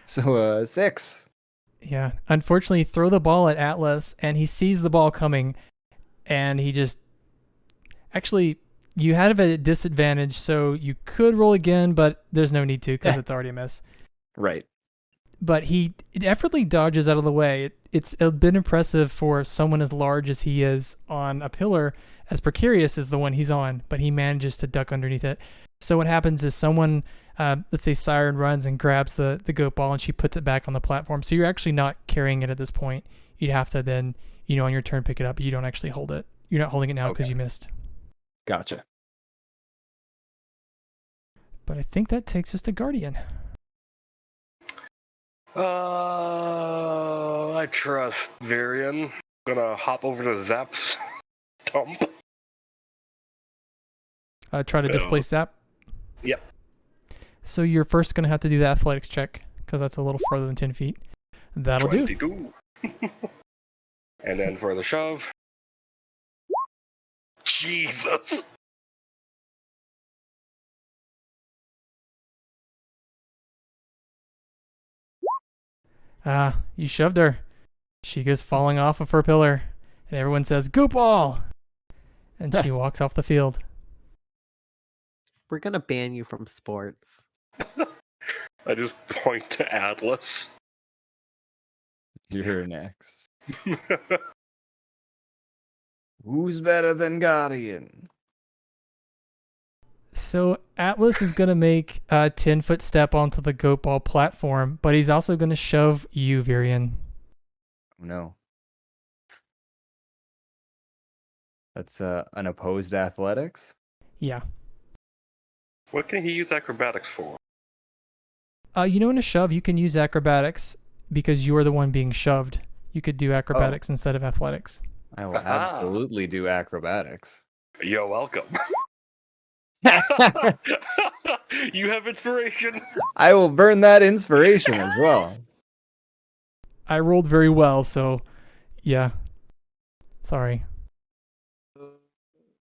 So 6. Yeah, unfortunately, throw the ball at Atlas, and he sees the ball coming, and he just actually. You had a disadvantage, so you could roll again, but there's no need to because it's already a miss. Right. But he effortlessly dodges out of the way. It's been impressive for someone as large as he is on a pillar, as precarious as the one he's on, but he manages to duck underneath it. So what happens is someone, let's say Siren runs and grabs the goat ball, and she puts it back on the platform. So you're actually not carrying it at this point. You'd have to then, on your turn pick it up, but you don't actually hold it. You're not holding it now because you missed. Gotcha. But I think that takes us to Guardian. I trust Virion. Gonna hop over to Zap's stump. Try to displace Zap. Yep. So you're first going to have to do the athletics check because that's a little farther than 10 feet. That'll 22. do. And then for the shove. Jesus! You shoved her. She goes falling off of her pillar, and everyone says, "Goat ball!" And she walks off the field. We're gonna ban you from sports. I just point to Atlas. You're next. Who's better than Guardian? So Atlas is going to make a 10-foot step onto the goat ball platform, but he's also going to shove you, Virion. Oh, no. That's unopposed athletics? Yeah. What can he use acrobatics for? In a shove, you can use acrobatics because you are the one being shoved. You could do acrobatics instead of athletics. I will absolutely do acrobatics. You're welcome. You have inspiration. I will burn that inspiration as well. I rolled very well, so yeah. Sorry.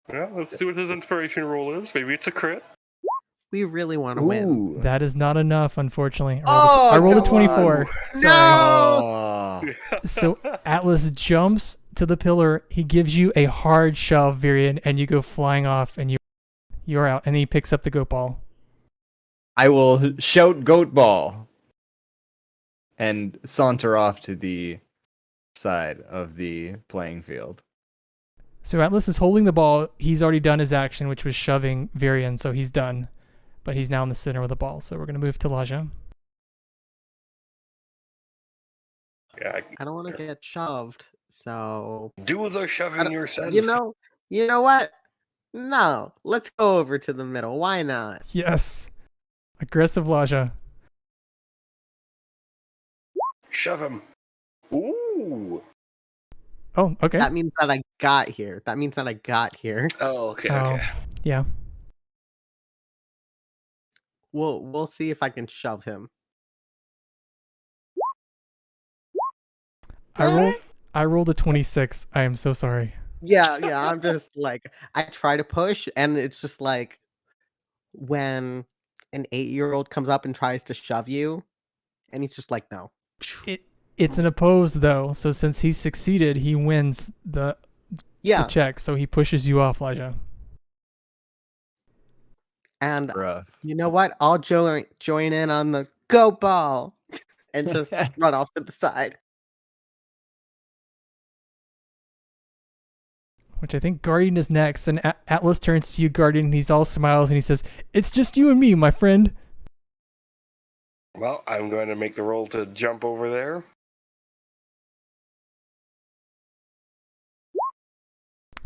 Well, let's see what his inspiration roll is. Maybe it's a crit. We really want to win. Ooh. That is not enough, unfortunately. Oh, I rolled a come 24. on. Sorry. Oh. So Atlas jumps to the pillar. He gives you a hard shove, Virion, and you go flying off, and you're out. And he picks up the goat ball. I will shout goat ball and saunter off to the side of the playing field. So Atlas is holding the ball. He's already done his action, which was shoving Virion, so he's done. But he's now in the center of the ball. So we're going to move to Laja. Yeah, I don't want to get shoved, so do the shoving yourself. you know what? No, let's go over to the middle. Why not? Yes. Aggressive Laja. Shove him. Ooh. Oh, okay. That means that I got here. Oh, okay, Oh, okay. yeah. We'll see if I can shove him. I rolled a 26. I am so sorry. Yeah, I'm just like, I try to push, and it's just like when an 8-year-old comes up and tries to shove you, and he's just like, no. It's an opposed though, so since he succeeded, he wins the check, so he pushes you off, Elijah. And Rough. you know what? I'll join in on the goatball and just run off to the side. Which I think Guardian is next, and Atlas turns to you, Guardian, and he's all smiles, and he says, "It's just you and me, my friend." Well, I'm going to make the roll to jump over there.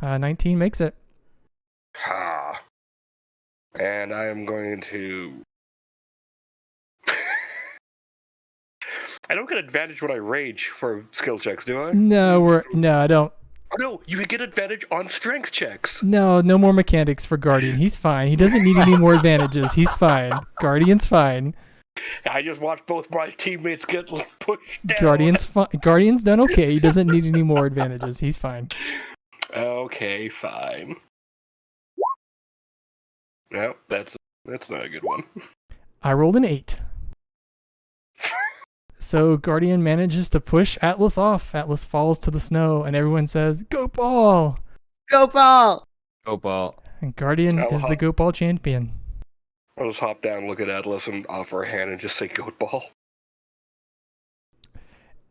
Uh, 19 makes it. Ha. And I am going to... I don't get advantage when I rage for skill checks, do I? No, I don't. Oh, no, you get advantage on strength checks. No more mechanics for Guardian. He's fine. He doesn't need any more advantages. He's fine. Guardian's fine. I just watched both my teammates get pushed down. Guardian's done okay. He doesn't need any more advantages. He's fine. Okay, fine. No, that's not a good one. I rolled an 8. So Guardian manages to push Atlas off. Atlas falls to the snow, and everyone says, "Goat ball!" Goatball! Goatball. And Guardian is the goat ball champion. I'll just hop down, look at Atlas, and offer a hand and just say goat ball.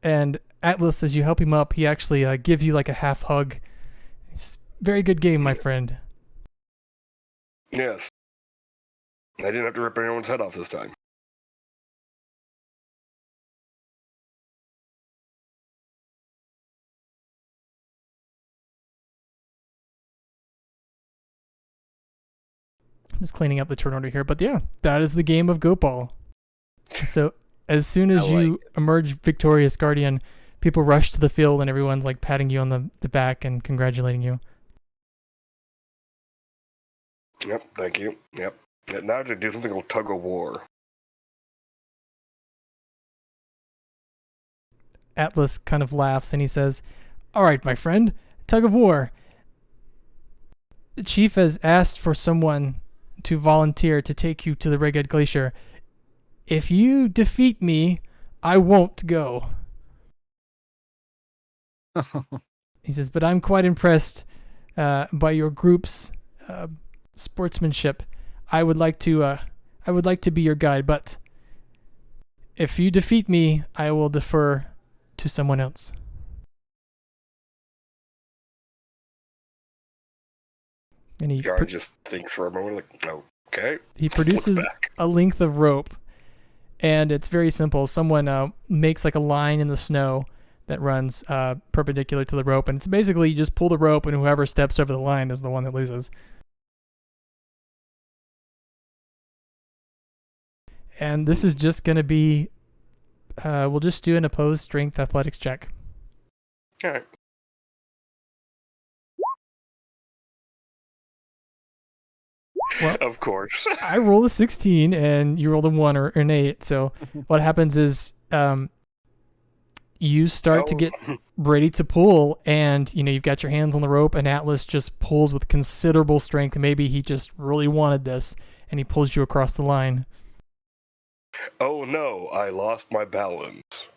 And Atlas, as you help him up, he actually gives you like a half hug. It's a very good game, my friend. Yes. I didn't have to rip anyone's head off this time. Just cleaning up the turn order here, but yeah, that is the game of goat ball. So as soon as you emerge victorious, Guardian, people rush to the field and everyone's like patting you on the back and congratulating you. Yep, thank you. Yep. Now to do something called tug of war. Atlas kind of laughs and he says, "All right, my friend, tug of war. The chief has asked for someone to volunteer to take you to the Red Glacier. If you defeat me, I won't go." He says, "But I'm quite impressed by your group's sportsmanship. I would like to be your guide, but if you defeat me, I will defer to someone else." And he just thinks for a moment, like, okay. He produces a length of rope, and it's very simple. Someone makes like a line in the snow that runs perpendicular to the rope, and it's basically you just pull the rope, and whoever steps over the line is the one that loses. And this is just going to be, we'll just do an opposed strength athletics check. All right. Well, of course. I rolled a 16 and you rolled a 1 or an 8. So what happens is you start to get ready to pull, and you've got your hands on the rope, and Atlas just pulls with considerable strength. Maybe he just really wanted this, and he pulls you across the line. Oh no, I lost my balance.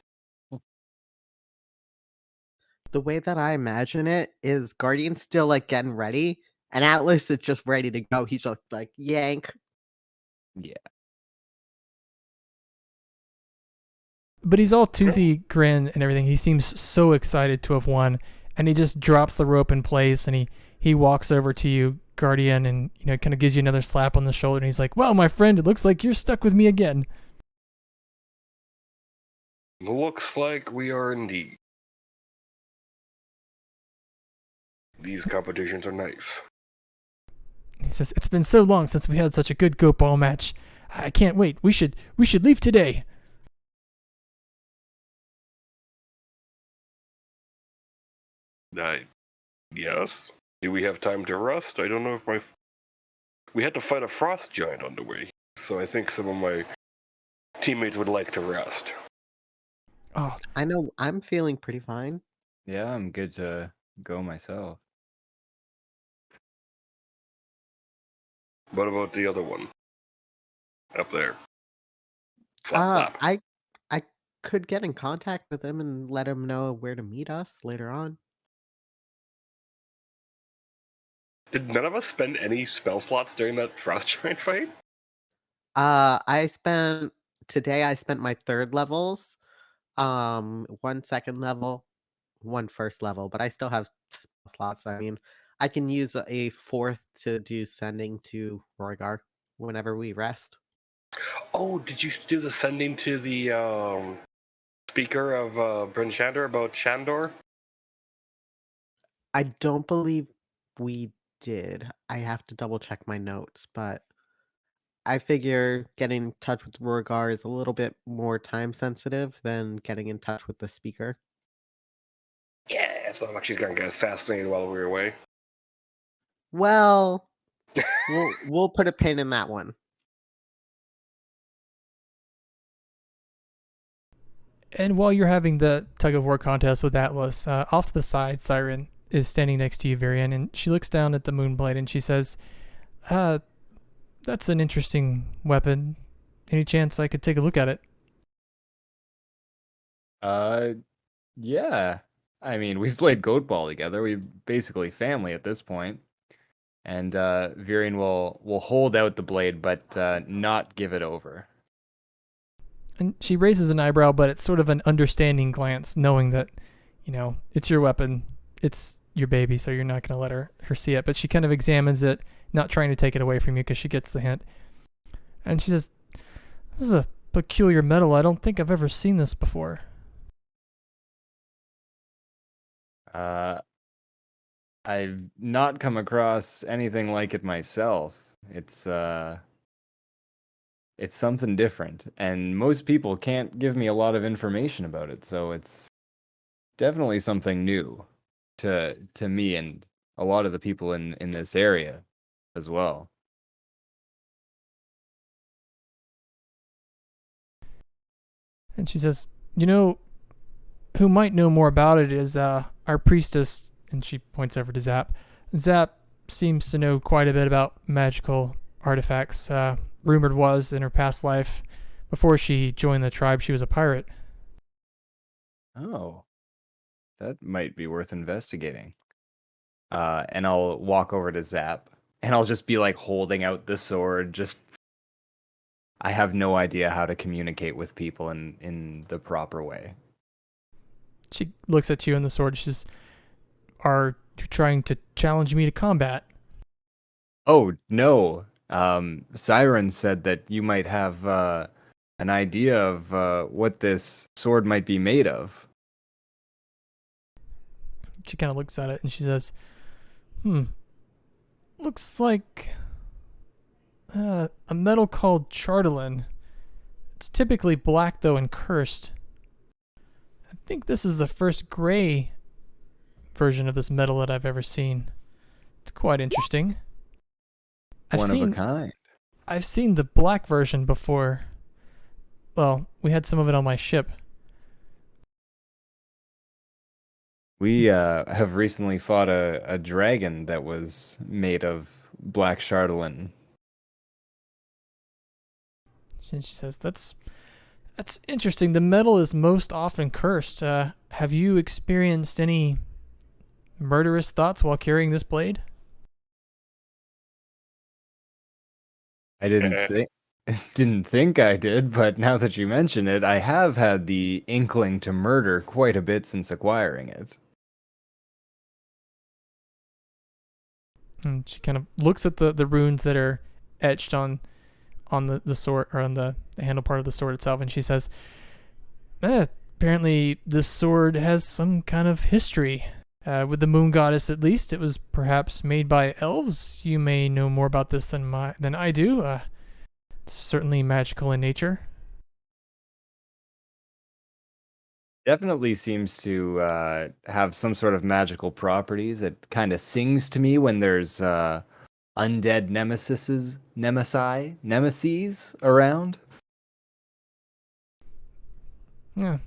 The way that I imagine it is Guardian's still like getting ready, and Atlas is just ready to go. He's just like, yank. Yeah. But he's all toothy grin and everything. He seems so excited to have won, and he just drops the rope in place, and he walks over to you, Guardian, and kind of gives you another slap on the shoulder, and he's like, "Well, my friend, it looks like you're stuck with me again." Looks like we are indeed. These competitions are nice. He says, "It's been so long since we had such a good goat ball match. I can't wait. We should leave today. Yes. Do we have time to rest? I don't know if we had to fight a frost giant on the way, so I think some of my teammates would like to rest. Oh, I know I'm feeling pretty fine. Yeah, I'm good to go myself. What about the other one? Up there. Flap, flap. I could get in contact with him and let him know where to meet us later on. Did none of us spend any spell slots during that frost giant fight? I spent my third levels, 1 second level, 1 first level, but I still have slots. I mean, I can use a fourth to do sending to Roygar whenever we rest. Oh, did you do the sending to the speaker of Bryn Shandor about Shandor? I don't believe we did. I have to double check my notes, but I figure getting in touch with Roygar is a little bit more time sensitive than getting in touch with the speaker. Yeah, it's not like she's gonna get assassinated while we were away. Well, we'll put a pin in that one. and while you're having the tug of war contest with Atlas, off to the side, Siren is standing next to you, Varian, and she looks down at the moonblade and she says, that's an interesting weapon. Any chance I could take a look at it? Yeah. I mean, we've played goatball together. We're basically family at this point. And Virian will hold out the blade, but not give it over. And she raises an eyebrow, but it's sort of an understanding glance, knowing that, it's your weapon. It's your baby, so you're not going to let her see it. But she kind of examines it, not trying to take it away from you because she gets the hint. And she says, this is a peculiar metal. I don't think I've ever seen this before. I've not come across anything like it myself. It's something different, and most people can't give me a lot of information about it, so it's definitely something new to me and a lot of the people in this area as well. And she says, who might know more about it is our priestess, and she points over to Zap. Zap seems to know quite a bit about magical artifacts. Rumored was in her past life, before she joined the tribe, she was a pirate. Oh, that might be worth investigating. And I'll walk over to Zap, and I'll just be like holding out the sword. I have no idea how to communicate with people in the proper way. She looks at you and the sword. She says, are you trying to challenge me to combat? Oh, no. Siren said that you might have an idea of what this sword might be made of. She kind of looks at it and she says, looks like a metal called chardelin. It's typically black, though, and cursed. I think this is the first gray version of this metal that I've ever seen. It's quite interesting. One of a kind. I've seen the black version before. Well, we had some of it on my ship. We have recently fought a dragon that was made of black chardelin. And she says, that's interesting. The metal is most often cursed. Have you experienced any murderous thoughts while carrying this blade? I didn't think I did, but now that you mention it, I have had the inkling to murder quite a bit since acquiring it. And she kind of looks at the runes that are etched on the sword, or on the handle part of the sword itself, and she says, apparently this sword has some kind of history. With the moon goddess, at least, it was perhaps made by elves. You may know more about this than I do. It's certainly magical in nature. Definitely seems to have some sort of magical properties. It kind of sings to me when there's undead nemesis around. Yeah,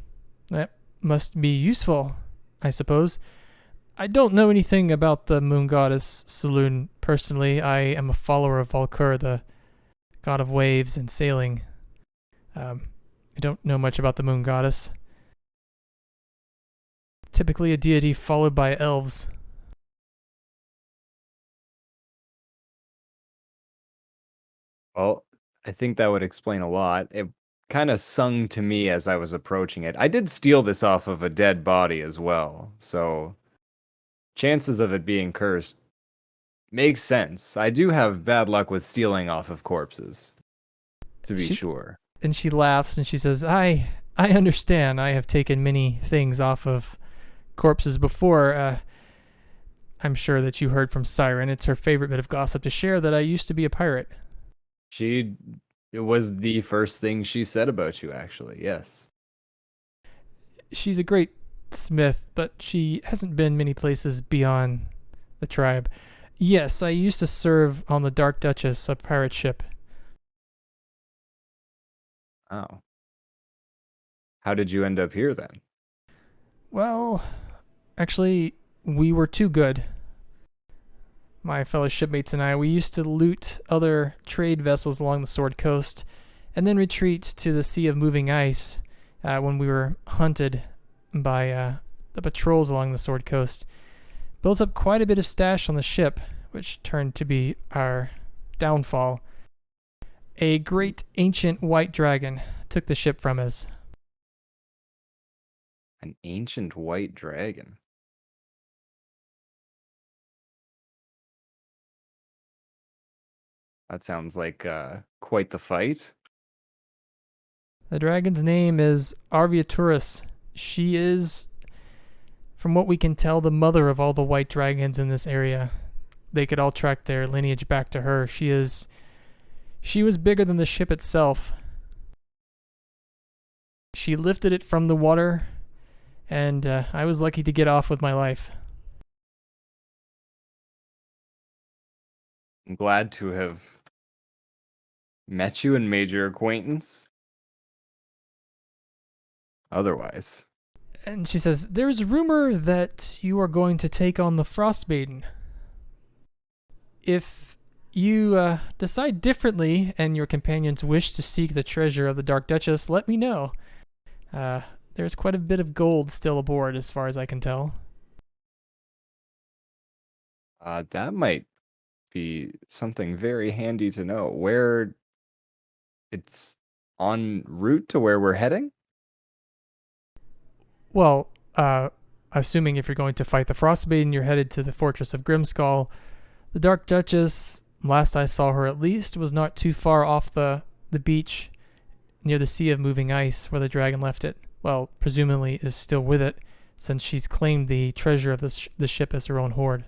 that must be useful, I suppose. I don't know anything about the Moon Goddess Saloon personally. I am a follower of Valkur, the god of waves and sailing. I don't know much about the Moon Goddess. Typically a deity followed by elves. Well, I think that would explain a lot. It kind of sung to me as I was approaching it. I did steal this off of a dead body as well, so chances of it being cursed makes sense. I do have bad luck with stealing off of corpses, to be She- sure. And she laughs and she says, I understand. I have taken many things off of corpses before. I'm sure that you heard from Siren. It's her favorite bit of gossip to share that I used to be a pirate. It was the first thing she said about you, actually. Yes. She's a great smith, but she hasn't been many places beyond the tribe. Yes, I used to serve on the Dark Duchess, a pirate ship. Oh. How did you end up here then? Well, actually, we were too good. My fellow shipmates and I, we used to loot other trade vessels along the Sword Coast and then retreat to the Sea of Moving Ice when we were hunted by the patrols along the Sword Coast. Built up quite a bit of stash on the ship, which turned to be our downfall. A great ancient white dragon took the ship from us. An ancient white dragon. That sounds like quite the fight. The dragon's name is Arviaturus. She is, from what we can tell, the mother of all the white dragons in this area. They could all track their lineage back to her. She was bigger than the ship itself. She lifted it from the water, and I was lucky to get off with my life. I'm glad to have met you and made your acquaintance. Otherwise. And she says, there's rumor that you are going to take on the Frostmaiden. If you decide differently and your companions wish to seek the treasure of the Dark Duchess, let me know. There's quite a bit of gold still aboard as far as I can tell. That might be something very handy to know. Where it's en route to where we're heading? Well, assuming if you're going to fight the Frostmaiden, you're headed to the Fortress of Grimskull. The Dark Duchess, last I saw her at least, was not too far off the beach near the Sea of Moving Ice where the dragon left it. Well, presumably is still with it, since she's claimed the treasure of the ship as her own hoard.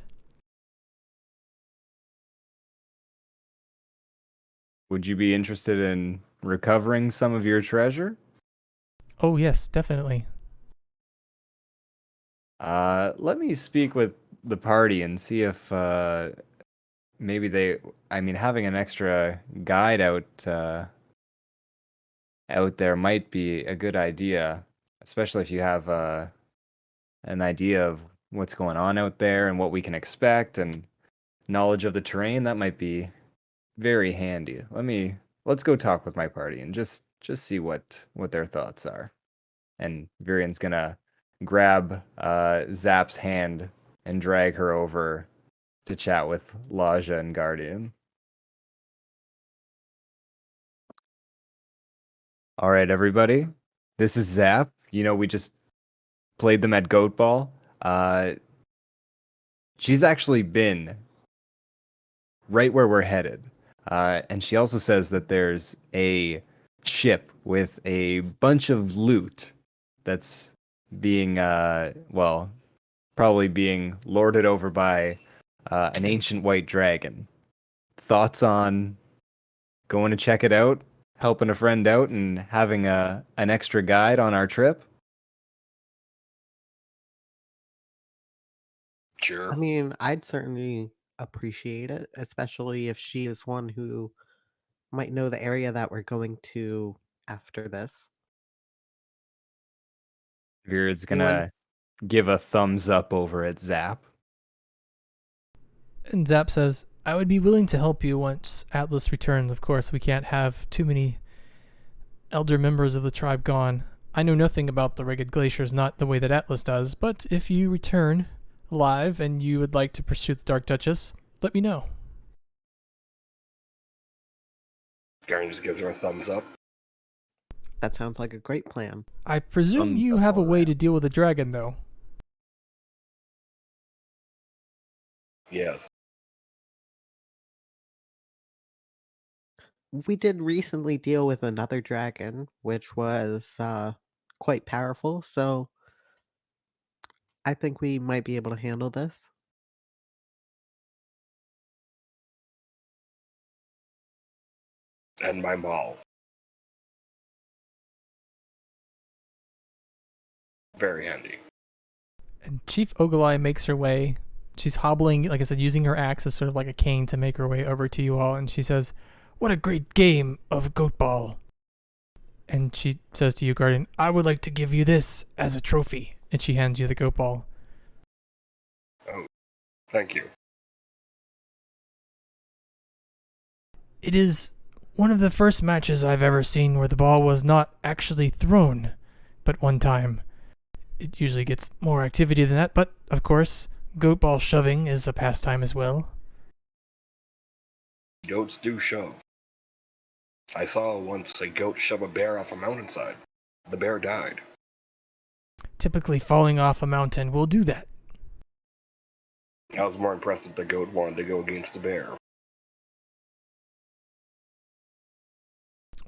Would you be interested in recovering some of your treasure? Oh yes, definitely. Let me speak with the party and see if maybe having an extra guide out there might be a good idea, especially if you have an idea of what's going on out there and what we can expect and knowledge of the terrain. That might be very handy. Let's go talk with my party and just see what their thoughts are. And Virian's gonna grab Zap's hand and drag her over to chat with Laja and Guardian. All right, everybody. This is Zap. We just played them at goatball. She's actually been right where we're headed. And she also says that there's a ship with a bunch of loot that's being, probably being lorded over by an ancient white dragon. Thoughts on going to check it out, helping a friend out, and having an extra guide on our trip? Sure. I mean, I'd certainly appreciate it, especially if she is one who might know the area that we're going to after this. Virid's Anyone? gonna give a thumbs up over at Zap. And Zap says, I would be willing to help you once Atlas returns. Of course, we can't have too many elder members of the tribe gone. I know nothing about the rugged glaciers, not the way that Atlas does, but if you return alive and you would like to pursue the Dark Duchess, let me know. Garen just gives her a thumbs up. That sounds like a great plan. I presume Thumbs you up have a all way around. to deal with a dragon, though. Yes. We did recently deal with another dragon, which was quite powerful, so I think we might be able to handle this. And my maul. Very handy. And Chief Ogilai makes her way. She's hobbling, like I said, using her axe as sort of like a cane to make her way over to you all. And she says, what a great game of goatball. And she says to you, Guardian, I would like to give you this as a trophy. And she hands you the goatball. Oh, thank you. It is one of the first matches I've ever seen where the ball was not actually thrown, but one time. It usually gets more activity than that, but of course, goat ball shoving is a pastime as well. Goats do shove. I saw once a goat shove a bear off a mountainside. The bear died. Typically, falling off a mountain will do that. I was more impressed that the goat wanted to go against the bear.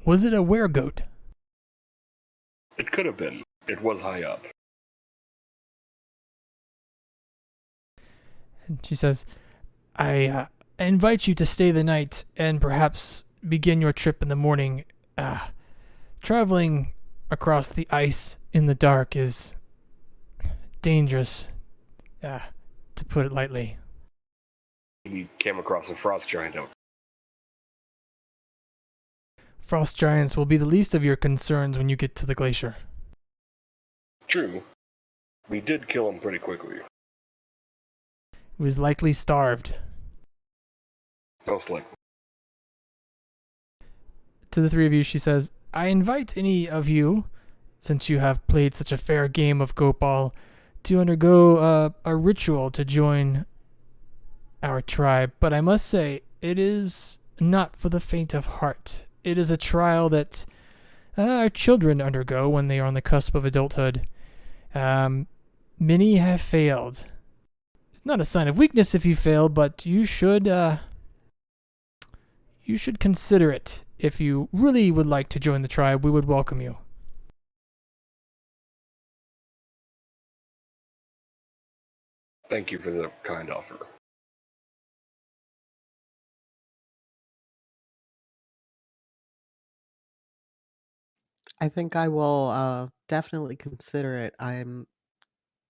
Was it a weregoat? It could have been. It was high up. And she says, I invite you to stay the night and perhaps begin your trip in the morning. Traveling across the ice in the dark is dangerous, to put it lightly. We came across a frost giant out. Frost giants will be the least of your concerns when you get to the glacier. True. We did kill him pretty quickly. He was likely starved. Most likely. To the three of you, she says, I invite any of you, since you have played such a fair game of goat ball, to undergo a ritual to join our tribe. But I must say, it is not for the faint of heart. It is a trial that our children undergo when they are on the cusp of adulthood. Many have failed. It's not a sign of weakness if you failed, but you should consider it. If you really would like to join the tribe, we would welcome you. Thank you for the kind offer. I think I will definitely consider it. I'm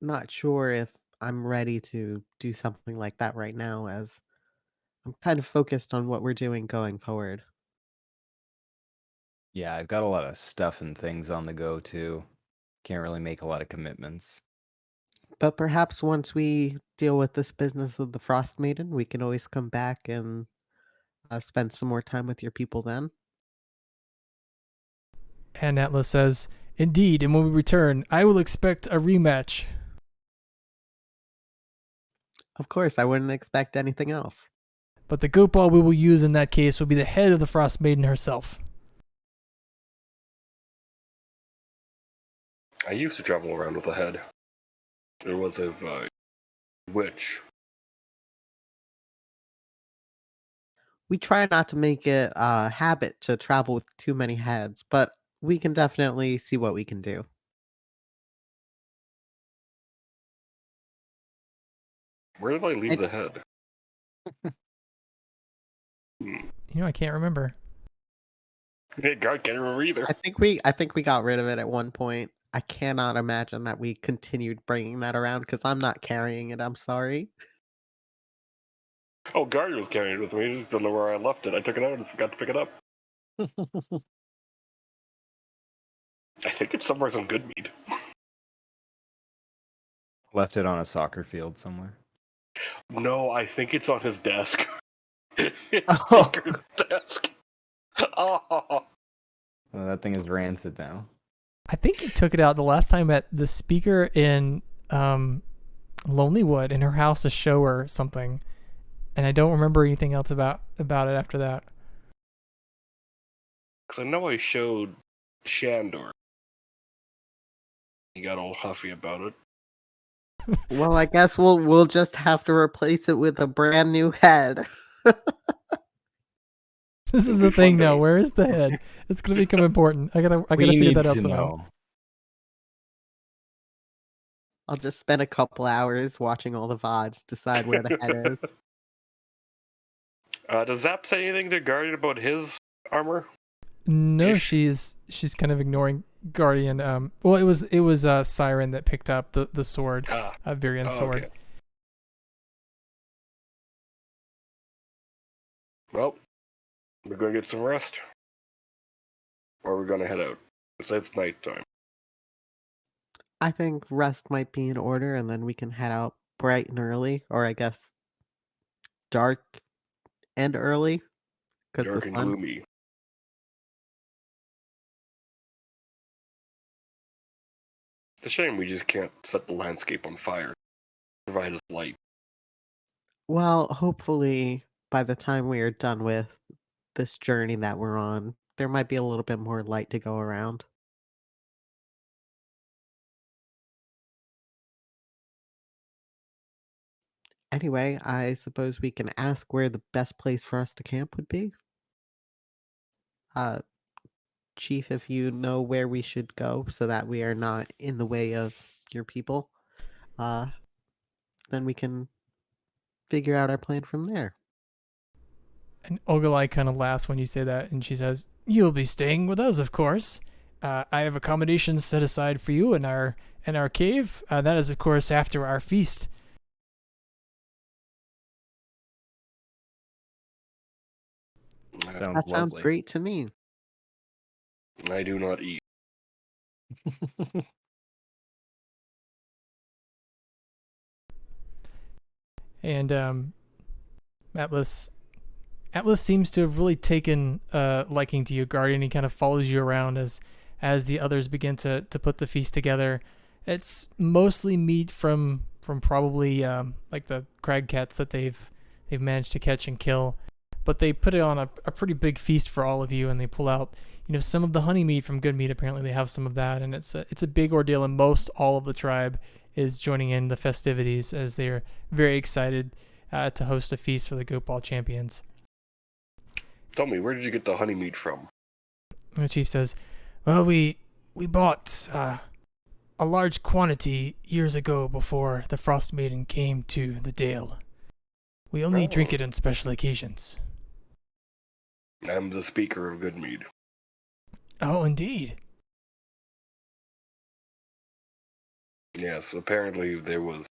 not sure if I'm ready to do something like that right now, as I'm kind of focused on what we're doing going forward. Yeah, I've got a lot of stuff and things on the go too. Can't really make a lot of commitments. But perhaps once we deal with this business of the Frost Maiden, we can always come back and spend some more time with your people then. And Atlas says, Indeed, and when we return, I will expect a rematch. Of course, I wouldn't expect anything else. But the goat ball we will use in that case will be the head of the Frost Maiden herself. I used to travel around with a head. It was of witch. We try not to make it a habit to travel with too many heads, but we can definitely see what we can do. Where did I leave I- the head? I can't remember. Yeah, God can't remember either. I think we got rid of it at one point. I cannot imagine that we continued bringing that around because I'm not carrying it. I'm sorry. Oh, Guardian was carrying it with me. I just don't know where I left it. I took it out and forgot to pick it up. I think it's somewhere on Goodmead. Left it on a soccer field somewhere. No, I think it's on his desk. Oh. Speaker's desk. Oh. Well, that thing is rancid now. I think you took it out the last time at the speaker in Lonelywood in her house to show her something, and I don't remember anything else about it after that. Because I know I showed Shandor. He got all huffy about it. Well, I guess we'll just have to replace it with a brand new head. This is It'll the be thing fun now. to- Where is the head? It's gonna become important. I gotta figure that out somehow. I'll just spend a couple hours watching all the VODs, decide where the head is. Does Zap say anything to Guardian about his armor? No, Ish. she's kind of ignoring Guardian. Well, it was Siren that picked up the sword, Ah, Virian's sword. okay. Well, we're going to get some rest. Or we're going to head out. It's nighttime. I think rest might be in order, and then we can head out bright and early, or I guess dark and early, because the Dark and sun. gloomy. It's a shame we just can't set the landscape on fire. Provide us light. Well, hopefully by the time we are done with this journey that we're on, there might be a little bit more light to go around. Anyway, I suppose we can ask where the best place for us to camp would be. Uh, Chief, if you know where we should go so that we are not in the way of your people, then we can figure out our plan from there. And Ogilai kind of laughs when you say that, and she says, "You'll be staying with us, of course. I have accommodations set aside for you in our cave. That is, of course, after our feast." That sounds great to me. I do not eat. And Atlas seems to have really taken liking to you, Guardian. He kind of follows you around as the others begin to put the feast together. It's mostly meat from probably like the crag cats that they've managed to catch and kill, but they put it on a pretty big feast for all of you, and they pull out some of the honey meat from Good Meat. Apparently they have some of that, and it's a big ordeal, and most all of the tribe is joining in the festivities as they're very excited to host a feast for the goatball champions. Tell me, where did you get the honey meat from? And the chief says, "Well, we bought a large quantity years ago before the Frost Maiden came to the Dale. We only drink it on special occasions." I'm the speaker of Goodmead. "Oh, indeed." Yes, apparently there was...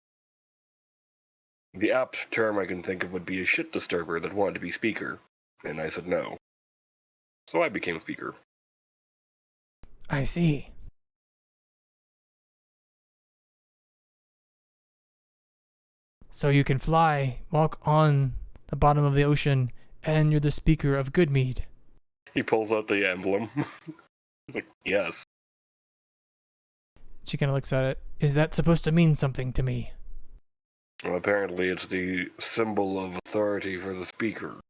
The apt term I can think of would be a shit disturber that wanted to be speaker, and I said no. So I became speaker. "I see." "So you can fly, walk on the bottom of the ocean, and you're the speaker of Goodmead." He pulls out the emblem. Like, yes. She kind of looks at it. "Is that supposed to mean something to me?" Well, apparently it's the symbol of authority for the speaker.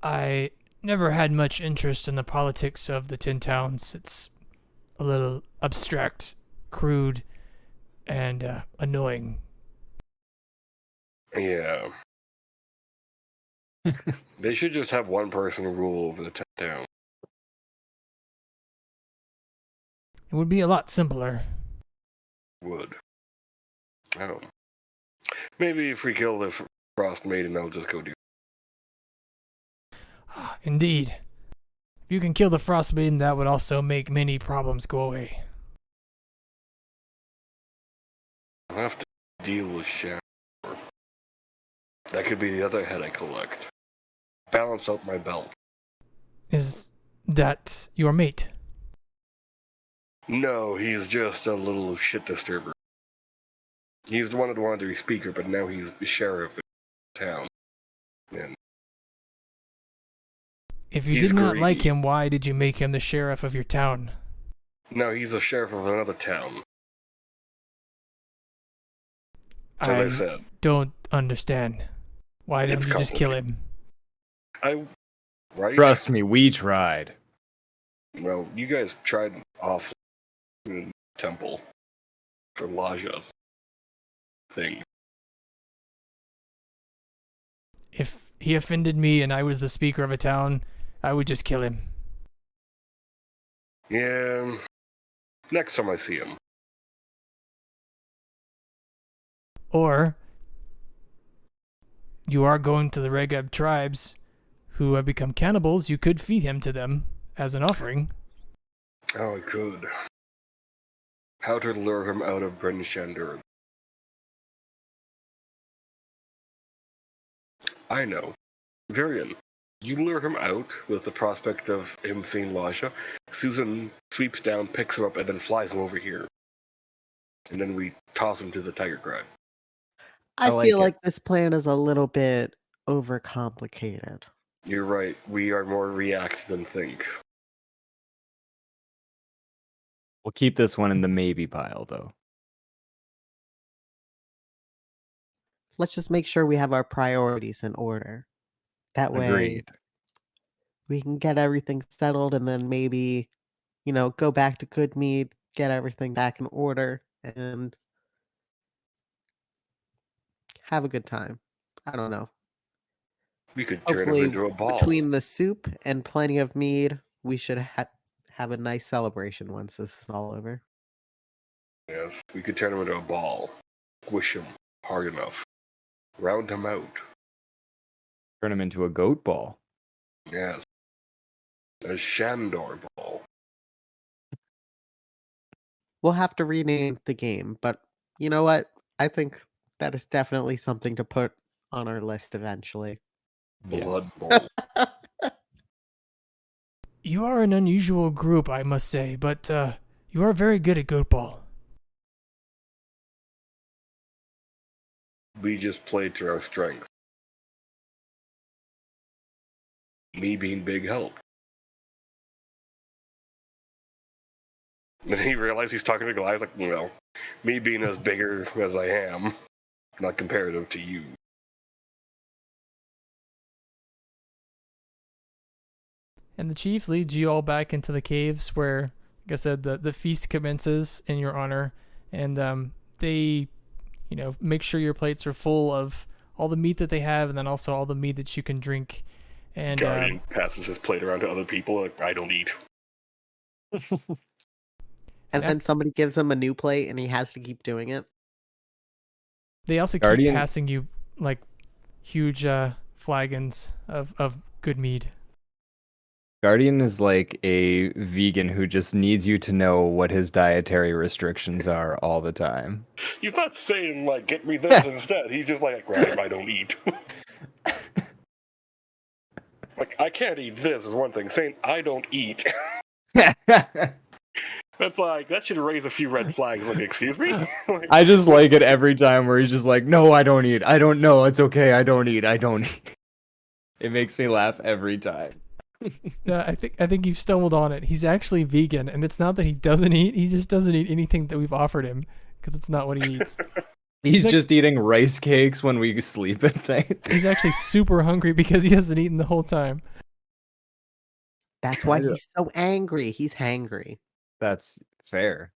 "I never had much interest in the politics of the Tin Towns. It's a little abstract, crude, and annoying." Yeah. They should just have one person rule over the town. It would be a lot simpler. Would. Oh. Maybe if we kill the Frost Maiden, I'll just go do... Indeed. If you can kill the frostbane, that would also make many problems go away. I'll have to deal with Shadow. That could be the other head I collect. Balance out my belt. Is that your mate? No, he's just a little shit disturber. He's the one that wanted to be speaker, but now he's the sheriff of the town. And If you He's did not like greedy. him, why did you make him the sheriff of your town? no, he's the sheriff of another town. As I I said. don't understand. Why It's didn't you just kill him? Right? Trust me, we tried. Well, you guys tried off in the temple for Laja's thing. If he offended me and I was the speaker of a town, I would just kill him. Yeah. Next time I see him. Or you are going to the Regab tribes who have become cannibals. You could feed him to them as an offering. Oh, I could. How to lure him out of Bryn Shander. I know. Varian, you lure him out with the prospect of him seeing Lasha. Susan sweeps down, picks him up, and then flies him over here. And then we toss him to the tiger crab. I like feel it. like this plan is a little bit overcomplicated. You're right. We are more react than think. We'll keep this one in the maybe pile, though. Let's just make sure we have our priorities in order. That way Agreed. we can get everything settled and then maybe, go back to Goodmead, get everything back in order, and have a good time. I don't know. We could turn him Hopefully, into a ball. between the soup and plenty of mead, we should have a nice celebration once this is all over. Yes, we could turn him into a ball. Squish him hard enough. Round him out. Turn him into a goat ball. Yes. A Shandor ball. We'll have to rename the game, but you know what? I think that is definitely something to put on our list eventually. Blood Yes. bowl. You are an unusual group, I must say, but you are very good at goatball. We just played to our strength. Me being big help. Then he realized he's talking to Goliath, like, me being as bigger as I am, not comparative to you. And the chief leads you all back into the caves where, like I said, the feast commences in your honor. And they, make sure your plates are full of all the meat that they have and then also all the meat that you can drink. And Guardian passes his plate around to other people, like, I don't eat. And then somebody gives him a new plate and he has to keep doing it. they also Guardian- keep passing you, like, huge flagons of good mead. Guardian is like a vegan who just needs you to know what his dietary restrictions are all the time. He's not saying, like, get me this instead. He's just like, right, I don't eat. Like, I can't eat this is one thing. Saying, I don't eat. That's like, that should raise a few red flags. Like, excuse me? Like, I just like it every time where he's just like, no, I don't eat. I don't know. It's okay. I don't eat. I don't eat. It makes me laugh every time. Yeah, I think you've stumbled on it. He's actually vegan, and it's not that he doesn't eat. He just doesn't eat anything that we've offered him because it's not what he eats. He's like- just eating rice cakes when we sleep at night. He's actually super hungry because he hasn't eaten the whole time. That's why Yeah. he's so angry. He's hangry. That's fair.